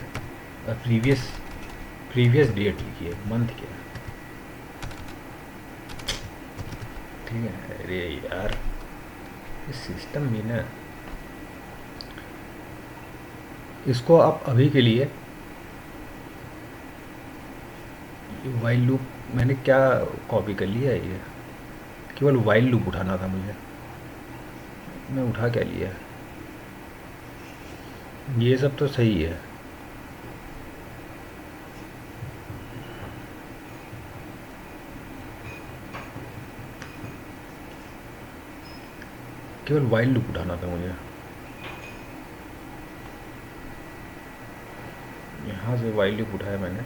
Speaker 1: previous date लिखिए, मंथ क्या, ठीक है। अरे यार इस सिस्टम में ना, इसको आप अभी के लिए वाइल लूप मैंने क्या कॉपी कर लिया है, ये केवल वाइल लूप उठाना था मुझे, मैं उठा क्या लिया, ये सब तो सही है। केवल वाइल लूप उठाना था मुझे, यहाँ से वाइल लूप उठाया मैंने,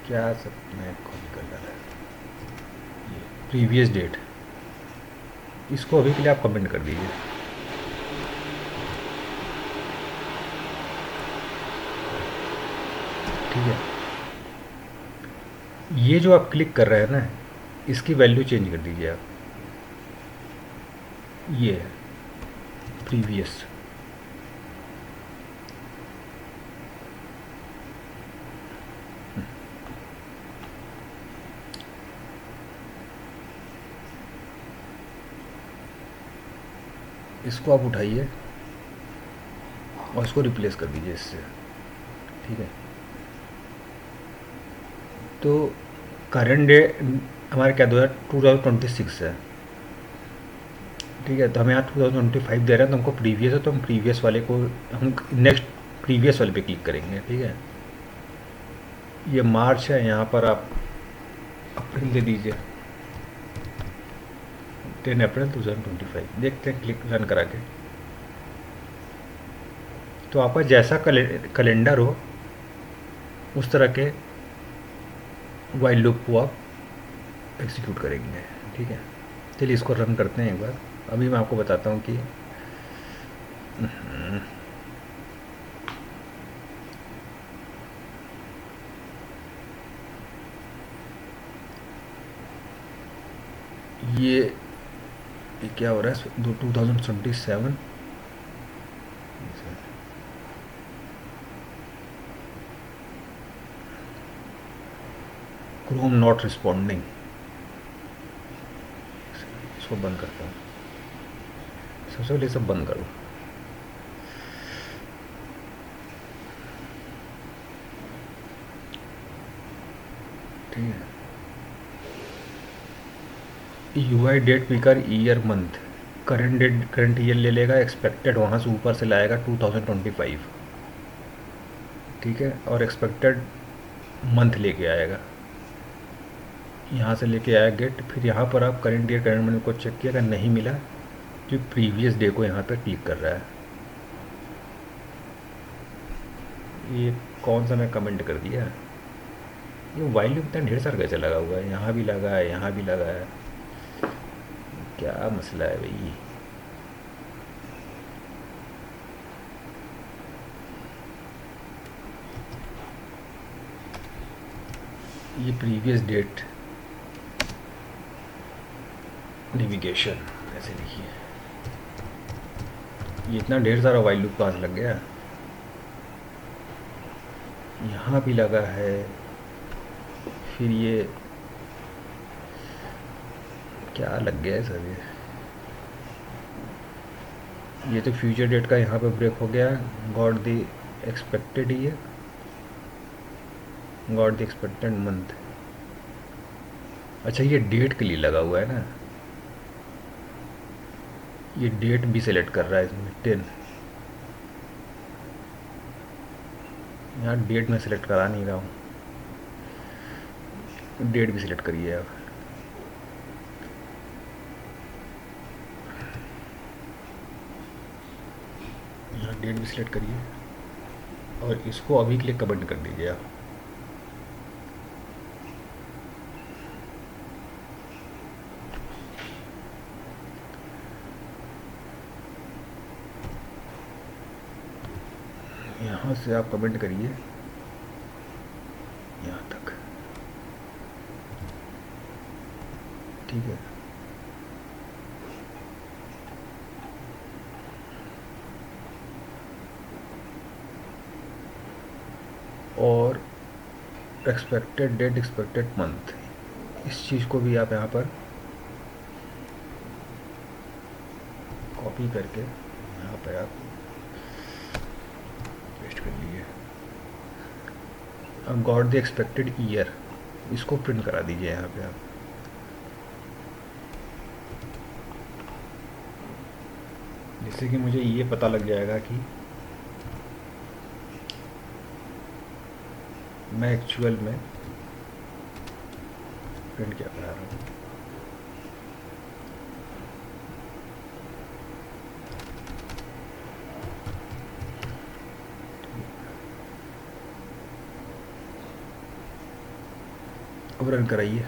Speaker 1: क्या सब मैं कॉपी कर डाला है, प्रीवियस डेट, इसको अभी के लिए आप कमेंट कर दीजिए, ठीक है। ये जो आप क्लिक कर रहे हैं ना, इसकी वैल्यू चेंज कर दीजिए आप, ये है प्रीवियस, इसको आप उठाइए और इसको रिप्लेस कर दीजिए इससे, ठीक है। तो करंट डे हमारे क्या 2026 है, ठीक है। तो हमें यहाँ 2025 दे रहे हैं, तो हमको प्रीवियस है, तो हम प्रीवियस वाले को, हम नेक्स्ट प्रीवियस वाले पे क्लिक करेंगे, ठीक है। ये मार्च है, यहाँ पर आप अप्रैल दे दीजिए, 10 अप्रैल 2025, देखते हैं क्लिक रन करा के। तो आपका जैसा कैलेंडर हो उस तरह के वाइल लूप को आप एग्जीक्यूट करेंगे, ठीक है। चलिए इसको रन करते हैं एक बार, अभी मैं आपको बताता हूँ कि ये क्या हो रहा है, 2027 क्रोम नॉट रिस्पॉन्डिंग, इसको बंद करता हूँ। सबसे पहले सब बंद करो। ठीक है, UI date picker year month, current date current year ले लेगा, एक्सपेक्टेड वहाँ से ऊपर से लाएगा 2025। ठीक है, और एक्सपेक्टेड मंथ लेके आएगा, यहाँ से लेके आया गेट। फिर यहाँ पर आप करंट ईयर करंट मंथ को चेक किया, अगर नहीं मिला तो प्रीवियस डे को यहाँ पर क्लिक कर रहा है। ये कौन सा मैं कमेंट कर दिया, ये वाइल लूप इतना ढेर सारा कैसे लगा हुआ है, यहाँ भी लगा है, यहाँ भी लगा है, क्या मसला है भाई। ये प्रीवियस डेट नेविगेशन ऐसे लिखिए, ये इतना ढेर सारा वाइल लूप कहाँ से लग गया, यहाँ भी लगा है। फिर ये क्या लग गया है सर, ये तो फ्यूचर डेट का यहाँ पे ब्रेक हो गया। Got the expected year, got the expected month. अच्छा, ये डेट के लिए लगा हुआ है ना, ये डेट भी सिलेक्ट कर रहा है इसमें 10। यहाँ डेट में सिलेक्ट करा नहीं रहा हूँ, डेट भी सिलेक्ट करिए आप। यहाँ डेट भी सिलेक्ट करिए और इसको अभी के लिए कमेंट कर दीजिए आप। यहाँ से आप कमेंट करिए यहाँ तक। ठीक है, और एक्सपेक्टेड डेट एक्सपेक्टेड मंथ, इस चीज़ को भी आप यहाँ पर कॉपी करके यहाँ पर आप पेस्ट कर लीजिए। अब गॉट द एक्सपेक्टेड ईयर, इसको प्रिंट करा दीजिए यहाँ पे आप। जिससे कि मुझे ये पता लग जाएगा कि मैं एक्चुअल में प्रिंट क्या करा रहा हूँ। अब रन कराइए।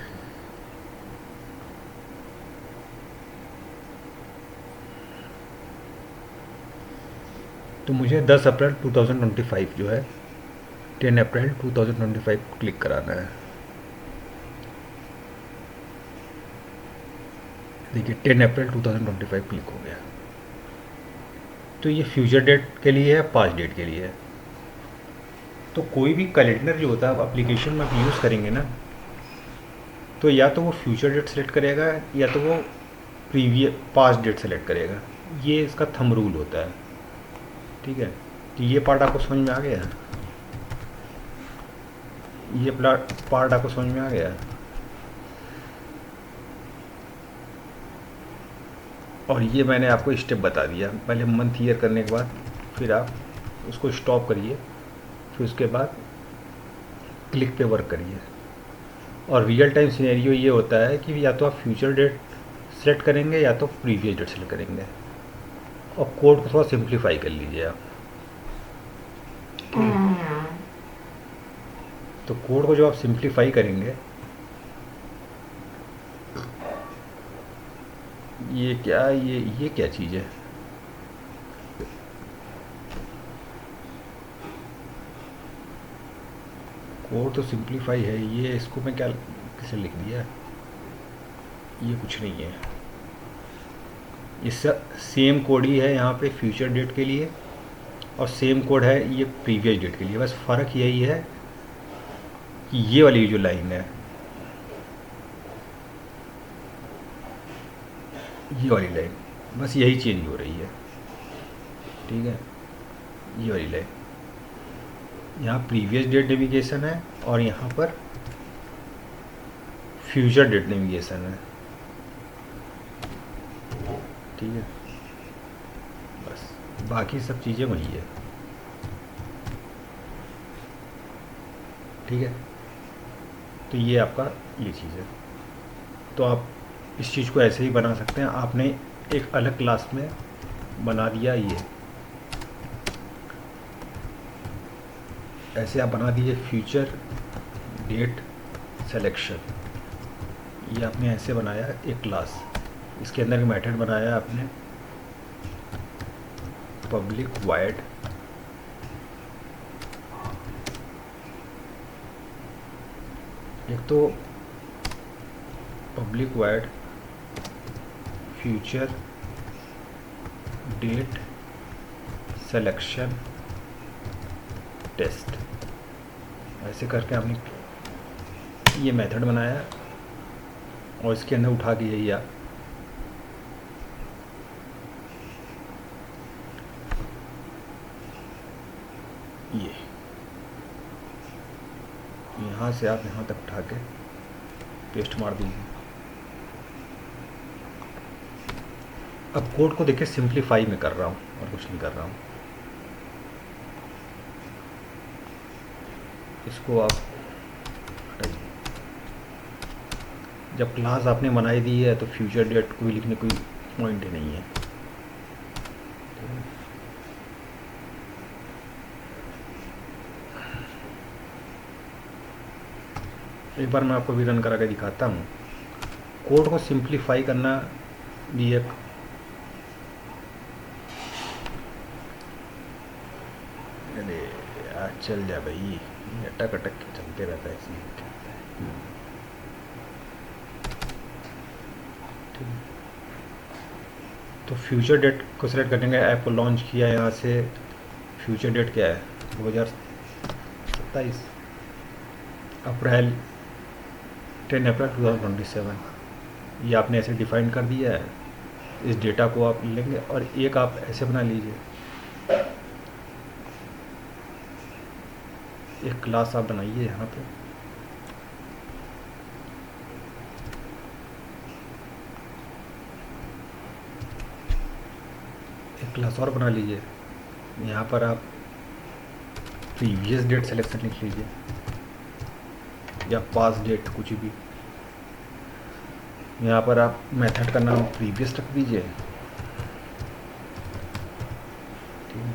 Speaker 1: तो मुझे 10 अप्रैल 2025 जो है 10 अप्रैल 2025 क्लिक कराना है। देखिए 10 अप्रैल 2025 क्लिक हो गया। तो ये फ्यूचर डेट के लिए है, पास्ट डेट के लिए है। तो कोई भी कैलेंडर जो होता है आप एप्लीकेशन में आप यूज़ करेंगे ना, तो या तो वो फ्यूचर डेट सेलेक्ट करेगा या तो वो पास्ट डेट सेलेक्ट करेगा। ये इसका थंब रूल होता है। ठीक है, तो ये पार्ट आपको समझ में आ गया, ये पार्ट आपको समझ में आ गया। और ये मैंने आपको स्टेप बता दिया, पहले मंथ ईयर करने के बाद फिर आप उसको स्टॉप करिए, फिर उसके बाद क्लिक पे वर्क करिए। और रियल टाइम सिनेरियो ये होता है कि या तो आप फ्यूचर डेट सेलेक्ट करेंगे या तो प्रीवियस डेट सेलेक्ट करेंगे, और कोड को थोड़ा सिंप्लीफाई कर लीजिए आप। तो कोड को जो आप सिंप्लीफाई करेंगे, ये क्या चीज़ है, कोड तो सिंप्लीफाई है, ये इसको मैं क्या किसे लिख दिया, ये कुछ नहीं है। इससे सेम कोड ही है यहाँ पे फ्यूचर डेट के लिए, और सेम कोड है ये प्रीवियस डेट के लिए। बस फ़र्क यही है कि ये वाली जो लाइन है ये वाली लाइन, बस यही चेंज हो रही है। ठीक है, ये वाली लाइन, यहाँ प्रीवियस डेट नेविगेशन है और यहाँ पर फ्यूचर डेट नेविगेशन है। ठीक है, बस बाकी सब चीज़ें वही है। ठीक है, तो ये आपका ये चीज़ है। तो आप इस चीज़ को ऐसे ही बना सकते हैं। आपने एक अलग क्लास में बना दिया, ये ऐसे आप बना दीजिए फ्यूचर डेट सिलेक्शन। ये आपने ऐसे बनाया एक क्लास, इसके अंदर एक मेथड बनाया आपने पब्लिक वाइड एक तो public void future date selection test, ऐसे करके हमने ये मेथड बनाया और इसके अंदर उठा के यही आप ये यहाँ से आप यहाँ तक उठा के पेस्ट मार दीजिए। अब कोड को देखिए सिंप्लीफाई में कर रहा हूँ और कुछ नहीं कर रहा हूँ। इसको आप हटाइए। जब क्लास आपने बनाई दी है तो फ्यूचर डेट कोई लिखने कोई पॉइंट ही नहीं है। एक बार मैं आपको भी रन करा के दिखाता हूँ। कोड को सिंप्लीफाई करना भी एक अरे यार चल जा भाई, अटक अटक के चलते रहता है इसमें। ठीक, तो फ्यूचर डेट को सिलेक्ट करने का ऐप को लॉन्च किया। यहाँ से फ्यूचर डेट क्या है 2027 अप्रैल 10 अप्रैल 2027। ये आपने ऐसे डिफाइन कर दिया है। इस डेटा को आप लेंगे और एक आप ऐसे बना लीजिए, एक क्लास आप बनाइए यहाँ पे। एक क्लास और बना लीजिए, यहाँ पर आप प्रीवियस डेट सिलेक्शन लिख लीजिए या पास डेट, कुछ भी। यहाँ पर आप मेथड का नाम प्रीवियस रख दीजिए। ठीक है,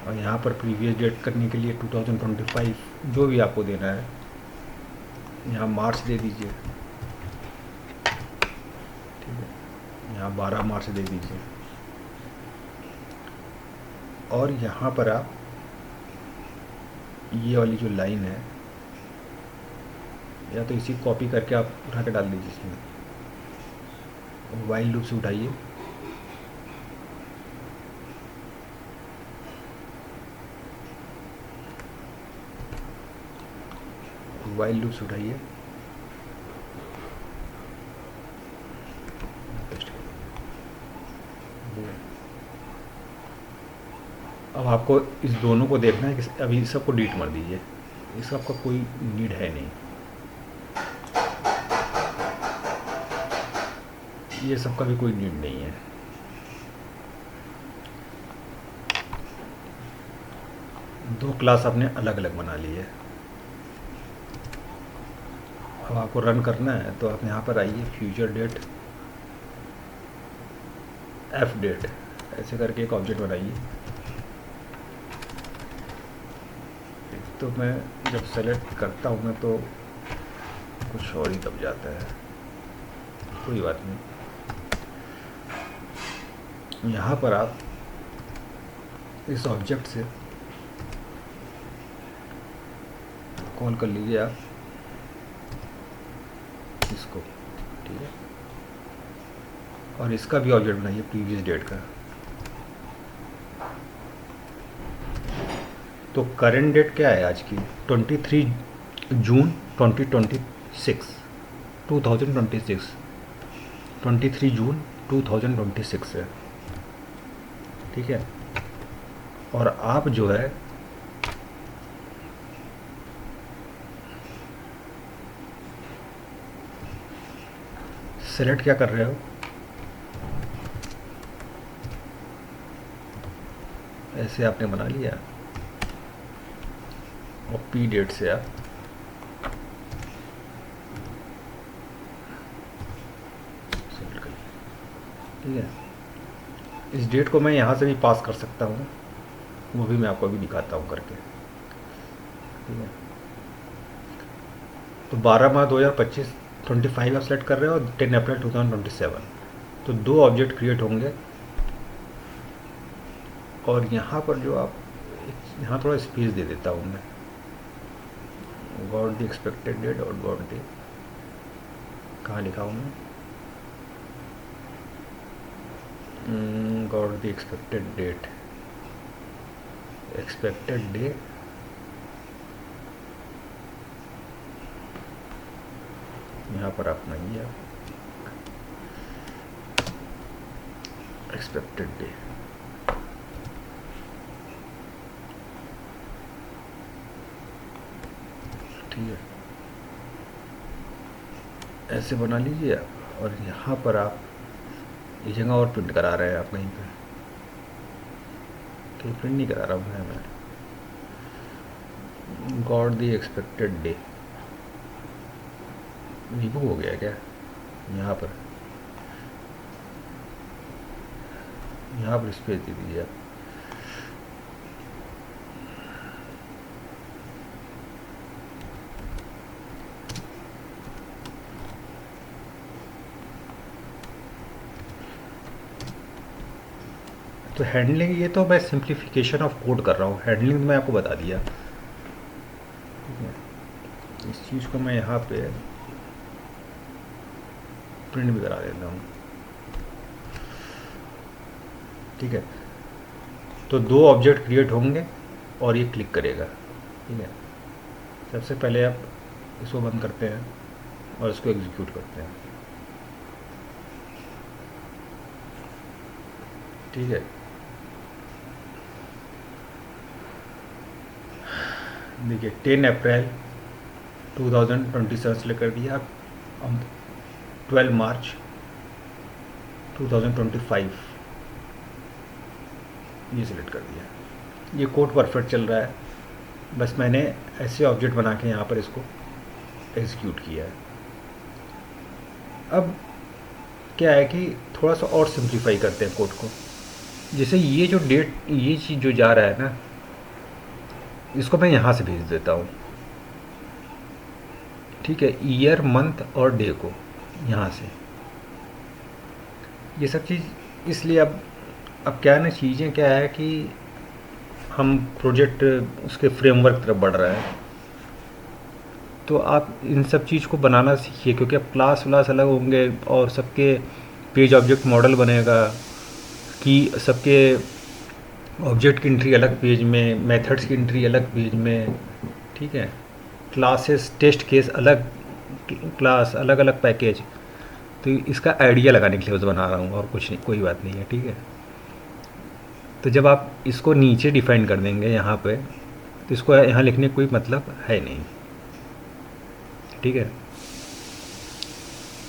Speaker 1: और यहाँ पर प्रीवियस डेट करने के लिए 2025 जो भी आपको देना है, यहाँ मार्च दे दीजिए। ठीक है, यहाँ 12 मार्च दे दीजिए। और यहाँ पर आप ये वाली जो लाइन है, या तो इसी कॉपी करके आप उठा के डाल दीजिए इसमें, वाइल लूप से उठाइए। वाइल लूप से उठाइए, अब आपको इस दोनों को देखना है कि अभी सबको डिलीट मार दीजिए, इसका आपका कोई नीड है नहीं। ये सब का भी कोई नीड नहीं है। दो क्लास आपने अलग अलग बना ली है। अब आपको रन करना है तो आप यहाँ पर आइए, फ्यूचर डेट एफ डेट, ऐसे करके एक ऑब्जेक्ट बनाइए। तो मैं जब सेलेक्ट करता हूँ ना तो कुछ और ही दब जाता है, कोई बात नहीं। यहाँ पर आप इस ऑब्जेक्ट से कॉल कर लीजिए आप इसको। ठीक है, और इसका भी ऑब्जेक्ट बनाइए प्रीवियस डेट का। तो करेंट डेट क्या है आज की, 23 जून 2026। 23 जून 2026 है, ठीक है। और आप जो है सेलेक्ट क्या कर रहे हो, ऐसे आपने बना लिया और पी डेट से आप सेलेक्ट करिए, ठीक है। इस डेट को मैं यहाँ से भी पास कर सकता हूँ, वो भी मैं आपको अभी दिखाता हूँ करके, ठीक है। तो 12 मार्च 2025 25 आप सेलेक्ट कर रहे हो और 10 अप्रैल 2027, तो 2 ऑब्जेक्ट क्रिएट होंगे। और यहाँ पर जो आप यहाँ थोड़ा स्पेस दे देता हूँ मैं, गॉट द एक्सपेक्टेड डेट और गॉट द, कहाँ लिखा हूँ मैं, got the expected date, expected day, यहाँ पर आप नहीं है एक्सपेक्टेड डे, ठीक है। ऐसे बना लीजिए और यहाँ पर आप ये जगह और प्रिंट करा रहे हैं आप कहीं पे, कहीं प्रिंट नहीं करा रहा हूँ मैं got the expected day, remove हो गया क्या, यहाँ पर स्पेस दे दीजिए आप। तो हैंडलिंग, ये तो मैं सिंप्लीफिकेशन ऑफ कोड कर रहा हूँ, हैंडलिंग मैं आपको बता दिया, ठीक है। इस चीज़ को मैं यहाँ पे प्रिंट भी करा देता हूँ, ठीक है। तो 2 ऑब्जेक्ट क्रिएट होंगे और ये क्लिक करेगा, ठीक है। सबसे पहले आप इसको बंद करते हैं और इसको एग्जीक्यूट करते हैं, ठीक है। देखिए 10 अप्रैल 2027 सेलेक्ट कर दिया, अब 12 मार्च 2025 ये सिलेक्ट कर दिया। ये कोड परफेक्ट चल रहा है, बस मैंने ऐसे ऑब्जेक्ट बना के यहाँ पर इसको एग्जीक्यूट किया है। अब क्या है कि थोड़ा सा और सिंप्लीफाई करते हैं कोड को, जैसे ये जो डेट, ये चीज़ जो जा रहा है ना, इसको मैं यहाँ से भेज देता हूँ, ठीक है। ईयर, मंथ और डे को यहाँ से, ये सब चीज़ इसलिए अब क्या है ना, चीज़ें क्या है कि हम प्रोजेक्ट उसके फ्रेमवर्क तरफ बढ़ रहा है, तो आप इन सब चीज़ को बनाना सीखिए, क्योंकि अब क्लास व्लास अलग होंगे और सबके पेज ऑब्जेक्ट मॉडल बनेगा कि सबके ऑब्जेक्ट की एंट्री अलग पेज में, मेथड्स की एंट्री अलग पेज में, ठीक है। क्लासेस, टेस्ट केस अलग, क्लास अलग अलग पैकेज, तो इसका आइडिया लगाने के लिए बस बना रहा हूँ और कुछ नहीं, कोई बात नहीं है, ठीक है। तो जब आप इसको नीचे डिफाइन कर देंगे यहाँ पे, तो इसको यहाँ लिखने का कोई मतलब है नहीं, ठीक है।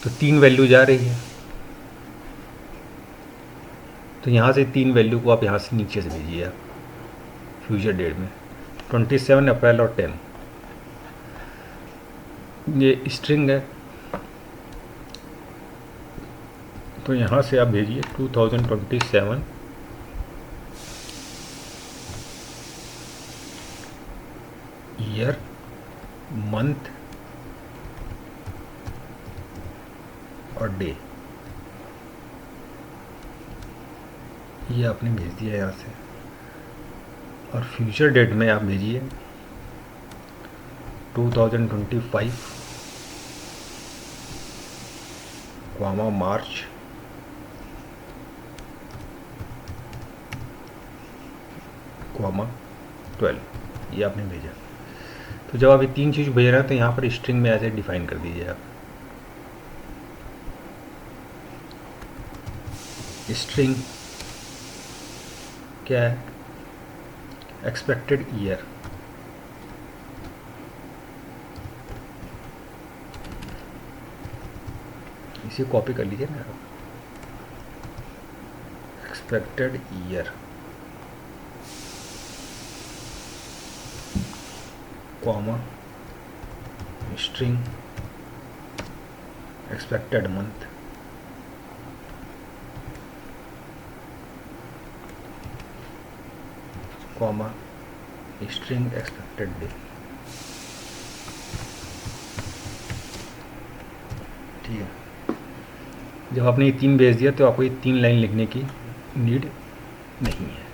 Speaker 1: तो 3 वैल्यू जा रही है, तो यहाँ से 3 वैल्यू को आप यहाँ से नीचे से भेजिए आप फ्यूचर डेट में 27 अप्रैल और 10, ये स्ट्रिंग है, तो यहाँ से आप भेजिए 2027 ईयर, मंथ और डे, ये आपने भेज दिया यहाँ से। और फ्यूचर डेट में आप भेजिए 2025 कॉमा मार्च कॉमा 12, ये आपने भेजा। तो जब आप ये 3 चीज़ भेज रहे हैं तो यहाँ पर स्ट्रिंग में ऐसे डिफाइन कर दीजिए आप, स्ट्रिंग क्या है, एक्सपेक्टेड ईयर, इसे कॉपी कर लीजिए ना, expected year comma string expected month, comma string expected day. ठीक है, जब आपने ये 3 भेज दिया तो आपको ये 3 लाइन लिखने की नीड नहीं है।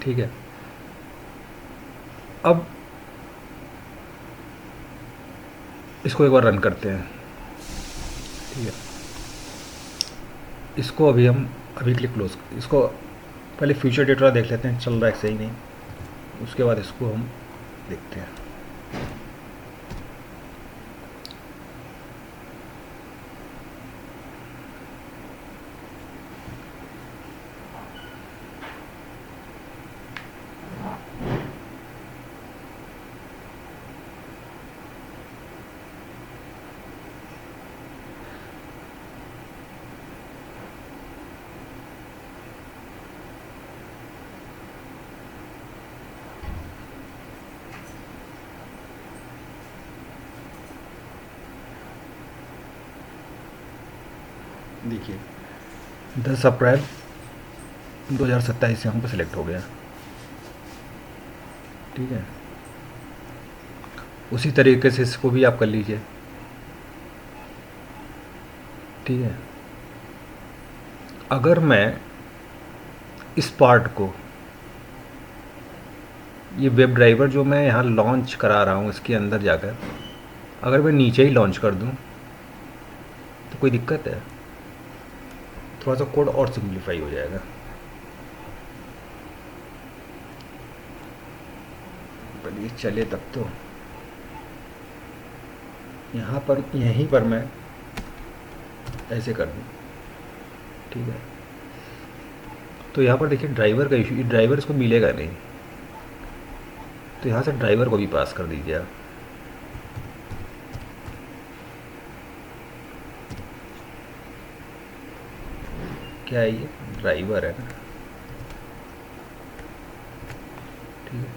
Speaker 1: ठीक है, अब इसको एक बार रन करते हैं। ठीक है, इसको अभी के लिए क्लोज, इसको पहले फ्यूचर डेटा देख लेते हैं चल रहा है सही नहीं, उसके बाद इसको हम देखते हैं। देखिए 10 अप्रैल 2027 से हमको सिलेक्ट हो गया। ठीक है, उसी तरीके से इसको भी आप कर लीजिए। ठीक है, अगर मैं इस पार्ट को, ये वेब ड्राइवर जो मैं यहाँ लॉन्च करा रहा हूँ इसके अंदर जाकर अगर मैं नीचे ही लॉन्च कर दूँ तो कोई दिक्कत है? थोड़ा सा कोड और सिंप्लीफाई हो जाएगा। पर ये चले तब तो यहाँ पर, यहीं पर मैं ऐसे कर दूँ। ठीक है, तो यहाँ पर देखिए ड्राइवर का इशू, ड्राइवर इसको मिलेगा नहीं, तो यहाँ से ड्राइवर को भी पास कर दीजिए आप। क्या है ये, ड्राइवर है ना। ठीक है,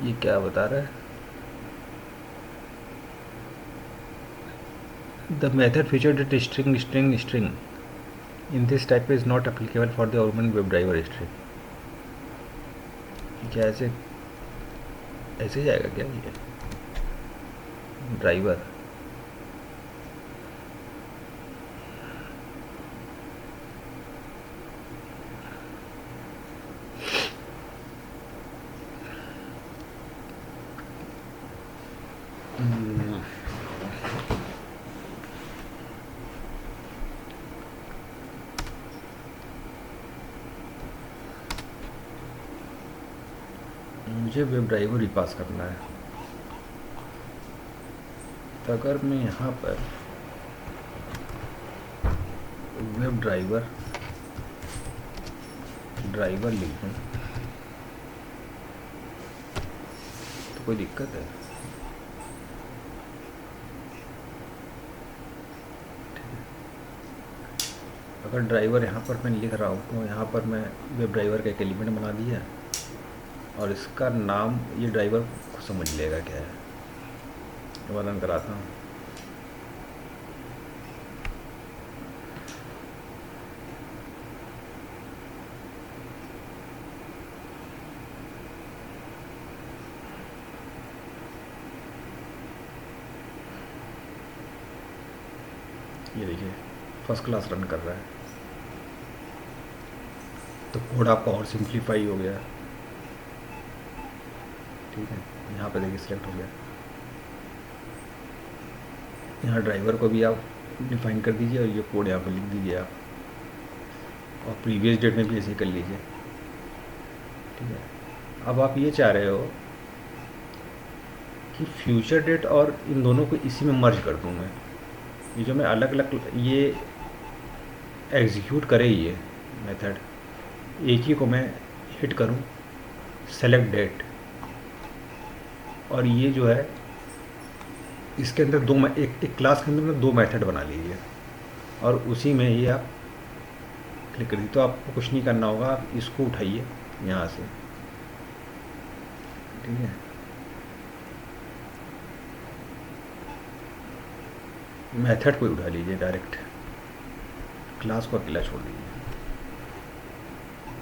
Speaker 1: ये क्या बता रहा है, the method featured that string string string in this type is not applicable for the original web driver string. क्या ऐसे ऐसे जाएगा क्या ये ड्राइवर? मुझे वेब ड्राइवर ही पास करना है। तो अगर मैं यहाँ पर वेब ड्राइवर लिख दूँ तो कोई दिक्कत है? अगर ड्राइवर यहाँ पर मैं लिख रहा हूँ तो यहाँ पर मैं वेब ड्राइवर का एक एलिमेंट बना दिया और इसका नाम ये ड्राइवर को समझ लेगा क्या है। वर्णन कराता हूँ। ये देखिए फर्स्ट क्लास रन कर रहा है, तो कोड आपका और सिंप्लीफाई हो गया। ठीक है, यहाँ पे देखिए सिलेक्ट हो गया। यहाँ ड्राइवर को भी आप डिफाइन कर दीजिए और ये कोड यहाँ पर लिख दीजिए आप, और प्रीवियस डेट में भी ऐसे ही कर लीजिए। ठीक है, अब आप ये चाह रहे हो कि फ्यूचर डेट और इन दोनों को इसी में मर्ज कर दूँ मैं। ये जो मैं अलग अलग ये एग्जीक्यूट करे ये मेथड, एक ही को मैं हिट करूँ सेलेक्ट डेट, और ये जो है इसके अंदर एक क्लास के अंदर में दो मेथड बना लीजिए और उसी में ही आप क्लिक कर दीजिए। तो आपको कुछ नहीं करना होगा, आप इसको उठाइए यहाँ से, ठीक है। मेथड को उठा लीजिए डायरेक्ट, क्लास को अकेला छोड़ दीजिए,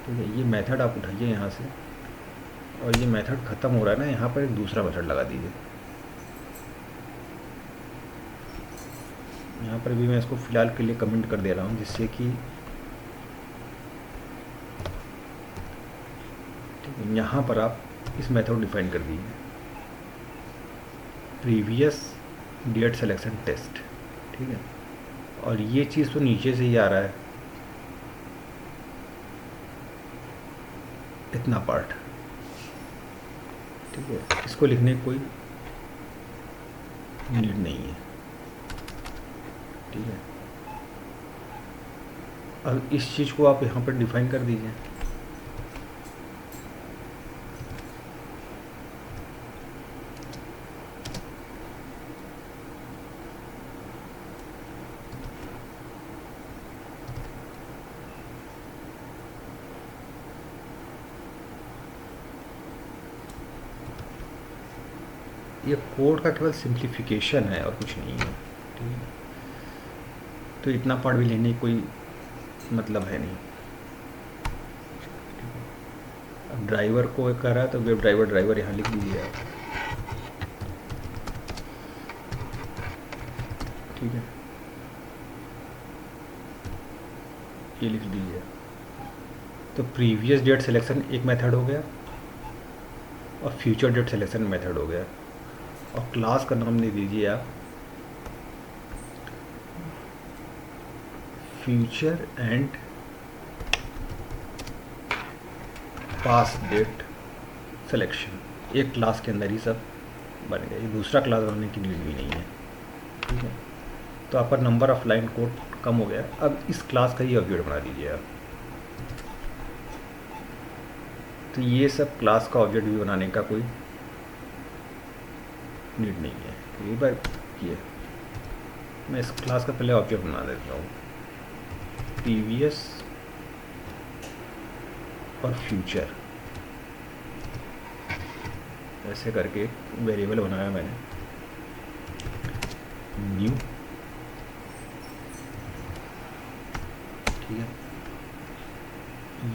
Speaker 1: ठीक है। ये मेथड आप उठाइए यहाँ से, और ये मेथड ख़त्म हो रहा है ना, यहाँ पर एक दूसरा मेथड लगा दीजिए। यहाँ पर भी मैं इसको फ़िलहाल के लिए कमेंट कर दे रहा हूँ, जिससे कि यहाँ पर आप इस मेथड डिफाइन कर दीजिए, प्रीवियस डेट सिलेक्शन टेस्ट, ठीक है। और ये चीज़ तो नीचे से ही आ रहा है, इतना पार्ट, ठीक है। इसको लिखने की कोई नीड नहीं है, ठीक है। अब इस चीज़ को आप यहाँ पर डिफाइन कर दीजिए। ये कोड का केवल सिंप्लीफिकेशन है और कुछ नहीं है, ठीक है। तो इतना पार्ट भी लेने की कोई मतलब है नहीं। अब ड्राइवर को कर रहा है तो वेब ड्राइवर यहाँ लिख दीजिए आप, ठीक है, ये लिख दीजिए। तो प्रीवियस डेट सिलेक्शन एक मेथड हो गया और फ्यूचर डेट सिलेक्शन मेथड हो गया, और क्लास का नाम दे दीजिए आप future and past date selection. एक क्लास के अंदर ही सब बन गया, ये दूसरा क्लास बनाने की नीड भी नहीं है, ठीक है। तो आपका नंबर ऑफ लाइन कोड कम हो गया। अब इस क्लास का ही ऑब्जेक्ट बना दीजिए आप। तो ये सब क्लास का ऑब्जेक्ट भी बनाने का कोई नीड नहीं है। तो एक बार ये मैं इस क्लास का पहले ऑब्जेक्ट बना देता हूँ, प्रीवियस और फ्यूचर, ऐसे करके वेरिएबल बनाया मैंने, न्यू, ठीक है।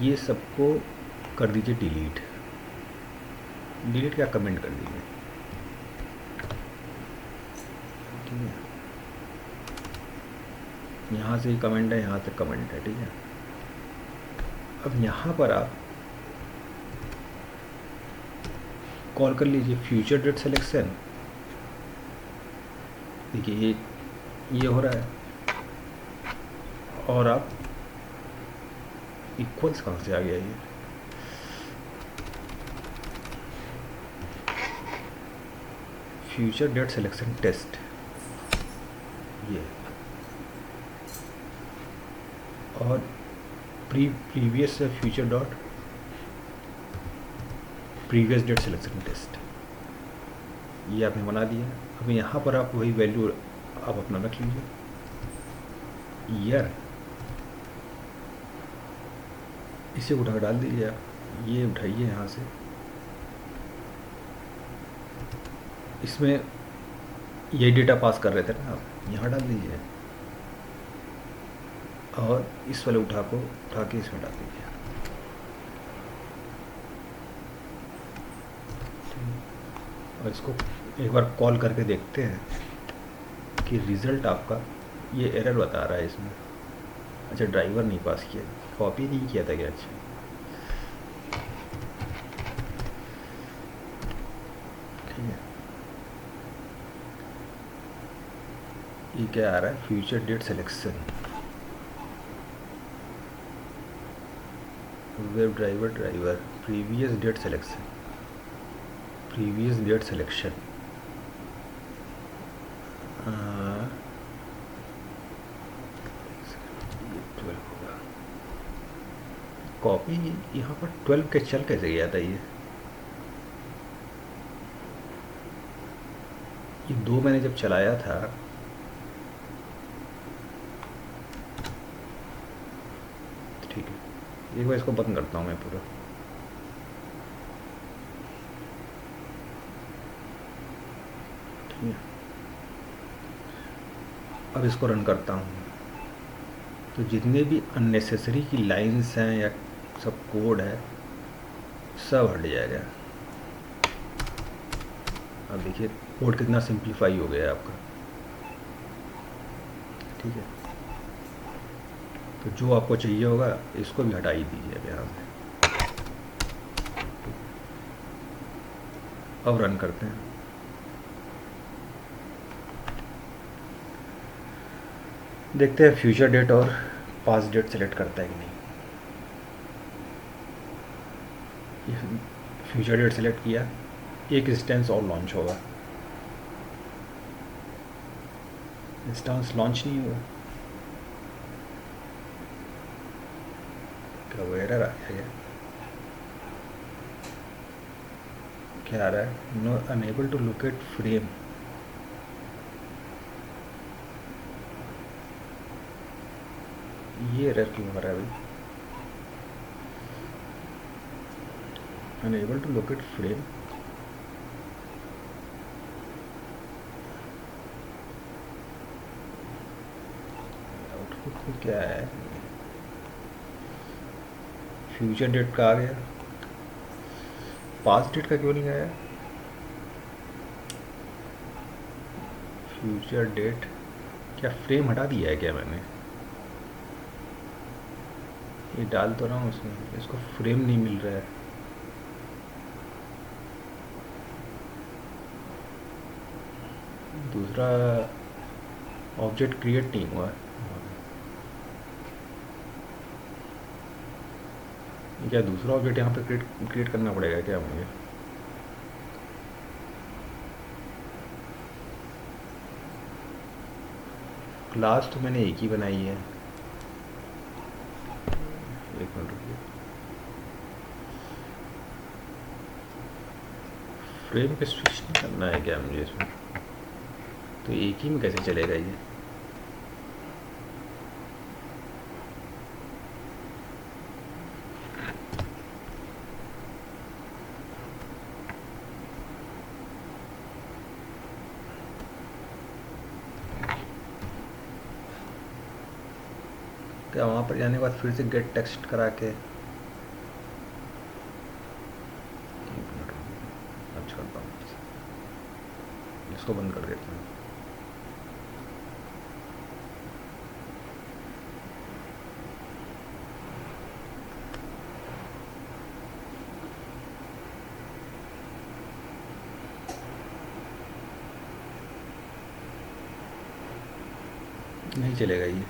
Speaker 1: ये सबको कर दीजिए डिलीट, डिलीट क्या कमेंट कर दीजिए, ठीक है। यहाँ से कमेंट है, यहाँ से कमेंट है, ठीक है। अब यहाँ पर आप कॉल कर लीजिए फ्यूचर डेट सिलेक्शन। देखिए ये हो रहा है, और आप इक्वल्स कहाँ से आ गया ये, फ्यूचर डेट सिलेक्शन टेस्ट, ये, और प्रीवियस से future dot previous date selection test, ये आपने बना दिया। अब यहाँ पर आप वही वैल्यू आप अपना रख लीजिए, ईयर, इसे उठा डाल दीजिए आप, ये उठाइए यहाँ से, इसमें यही डेटा पास कर रहे थे ना आप, यहाँ डाल दीजिए, और इस वाले उठा के इसमें डाल दीजिए। और इसको एक बार कॉल करके देखते हैं कि रिज़ल्ट आपका ये एरर बता रहा है इसमें। अच्छा, ड्राइवर नहीं पास किया, कॉपी नहीं किया था क्या? अच्छा, ठीक है। ये क्या आ रहा है, future date selection, web driver previous date selection, previous date selection, copy यहाँ पर 12 के चल कैसे गया था ये दो मैंने जब चलाया था ठीक है। एक बार इसको बंद करता हूँ मैं पूरा। ठीक है, अब इसको रन करता हूँ तो जितने भी अननेसेसरी की लाइंस हैं या सब कोड है सब हट जाएगा। अब देखिए कोड कितना सिंप्लीफाई हो गया है आपका। ठीक है, तो जो आपको चाहिए होगा इसको भी हटा ही दीजिए अब यहाँ से। अब रन करते हैं। देखते हैं फ्यूचर डेट और पास्ट डेट सेलेक्ट करता है कि नहीं। फ्यूचर डेट सेलेक्ट किया, एक इंस्टेंस और लॉन्च होगा। इंस्टेंस लॉन्च नहीं हुआ, क्या वो एरर आ गया? क्या आ रहा है? No unable to locate frame. ये एरर क्यों आ रहा है भाई? Unable to locate frame, output में क्या है? फ्यूचर डेट का आ गया, पास्ट डेट का क्यों नहीं आया? फ्यूचर डेट क्या फ्रेम हटा दिया है क्या मैंने? ये डाल तो रहा हूँ उसमें, इसको फ्रेम नहीं मिल रहा है। दूसरा ऑब्जेक्ट क्रिएट नहीं हुआ है। क्या दूसरा ऑब्जेक्ट यहाँ पे क्रिएट करना पड़ेगा क्या मुझे? क्लास तो मैंने एक ही बनाई है। एक मिनट रुकिए, फ्रेम पे स्विच नहीं करना है क्या मुझे इसमें? तो एक ही में कैसे चलेगा ये? क्या वहाँ पर जाने के बाद फिर से गेट टेक्स्ट करा के? एक मिनट रुकिए, अब छोड़ता हूँ, इसको बंद कर देता हूँ। नहीं चलेगा ये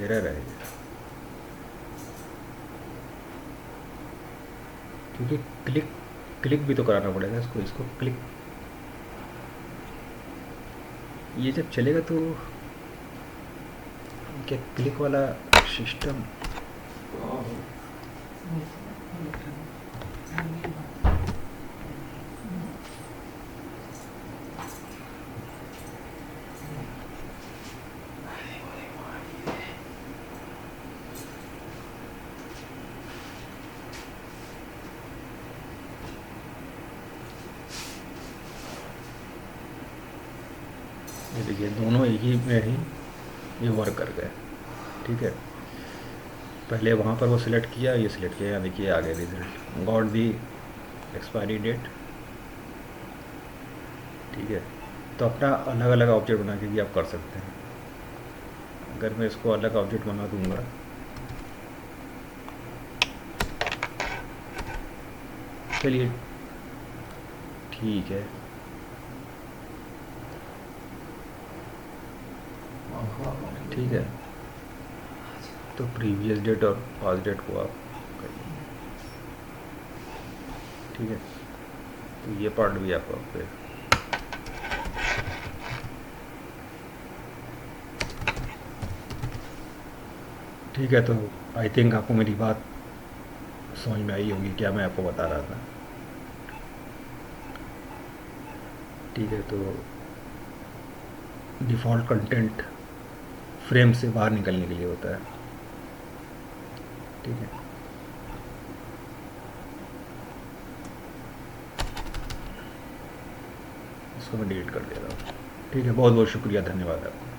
Speaker 1: एरर है ये। क्योंकि क्लिक क्लिक भी तो कराना पड़ेगा इसको क्लिक। ये जब चलेगा तो क्या क्लिक वाला सिस्टम? ये देखिए दोनों एक ही में ही ये वर्क कर गए। ठीक है, पहले वहाँ पर वो सिलेक्ट किया, ये सिलेक्ट किया, यहाँ देखिए आ गया result, got the expiry date. ठीक है, तो अपना अलग अलग ऑब्जेक्ट बना के भी आप कर सकते हैं। अगर मैं इसको अलग ऑब्जेक्ट बना दूंगा, चलिए ठीक है, ठीक है, तो प्रीवियस डेट और पास्ट डेट को आप करिए। ठीक है, तो ये पार्ट भी आपको पे ठीक है। तो आई थिंक आपको मेरी बात समझ में आई होगी क्या मैं आपको बता रहा था। ठीक है, तो डिफ़ॉल्ट कंटेंट फ्रेम से बाहर निकलने के लिए होता है। ठीक है, इसको मैं डिलीट कर दे रहा हूँ। ठीक है, बहुत बहुत शुक्रिया, धन्यवाद आपका।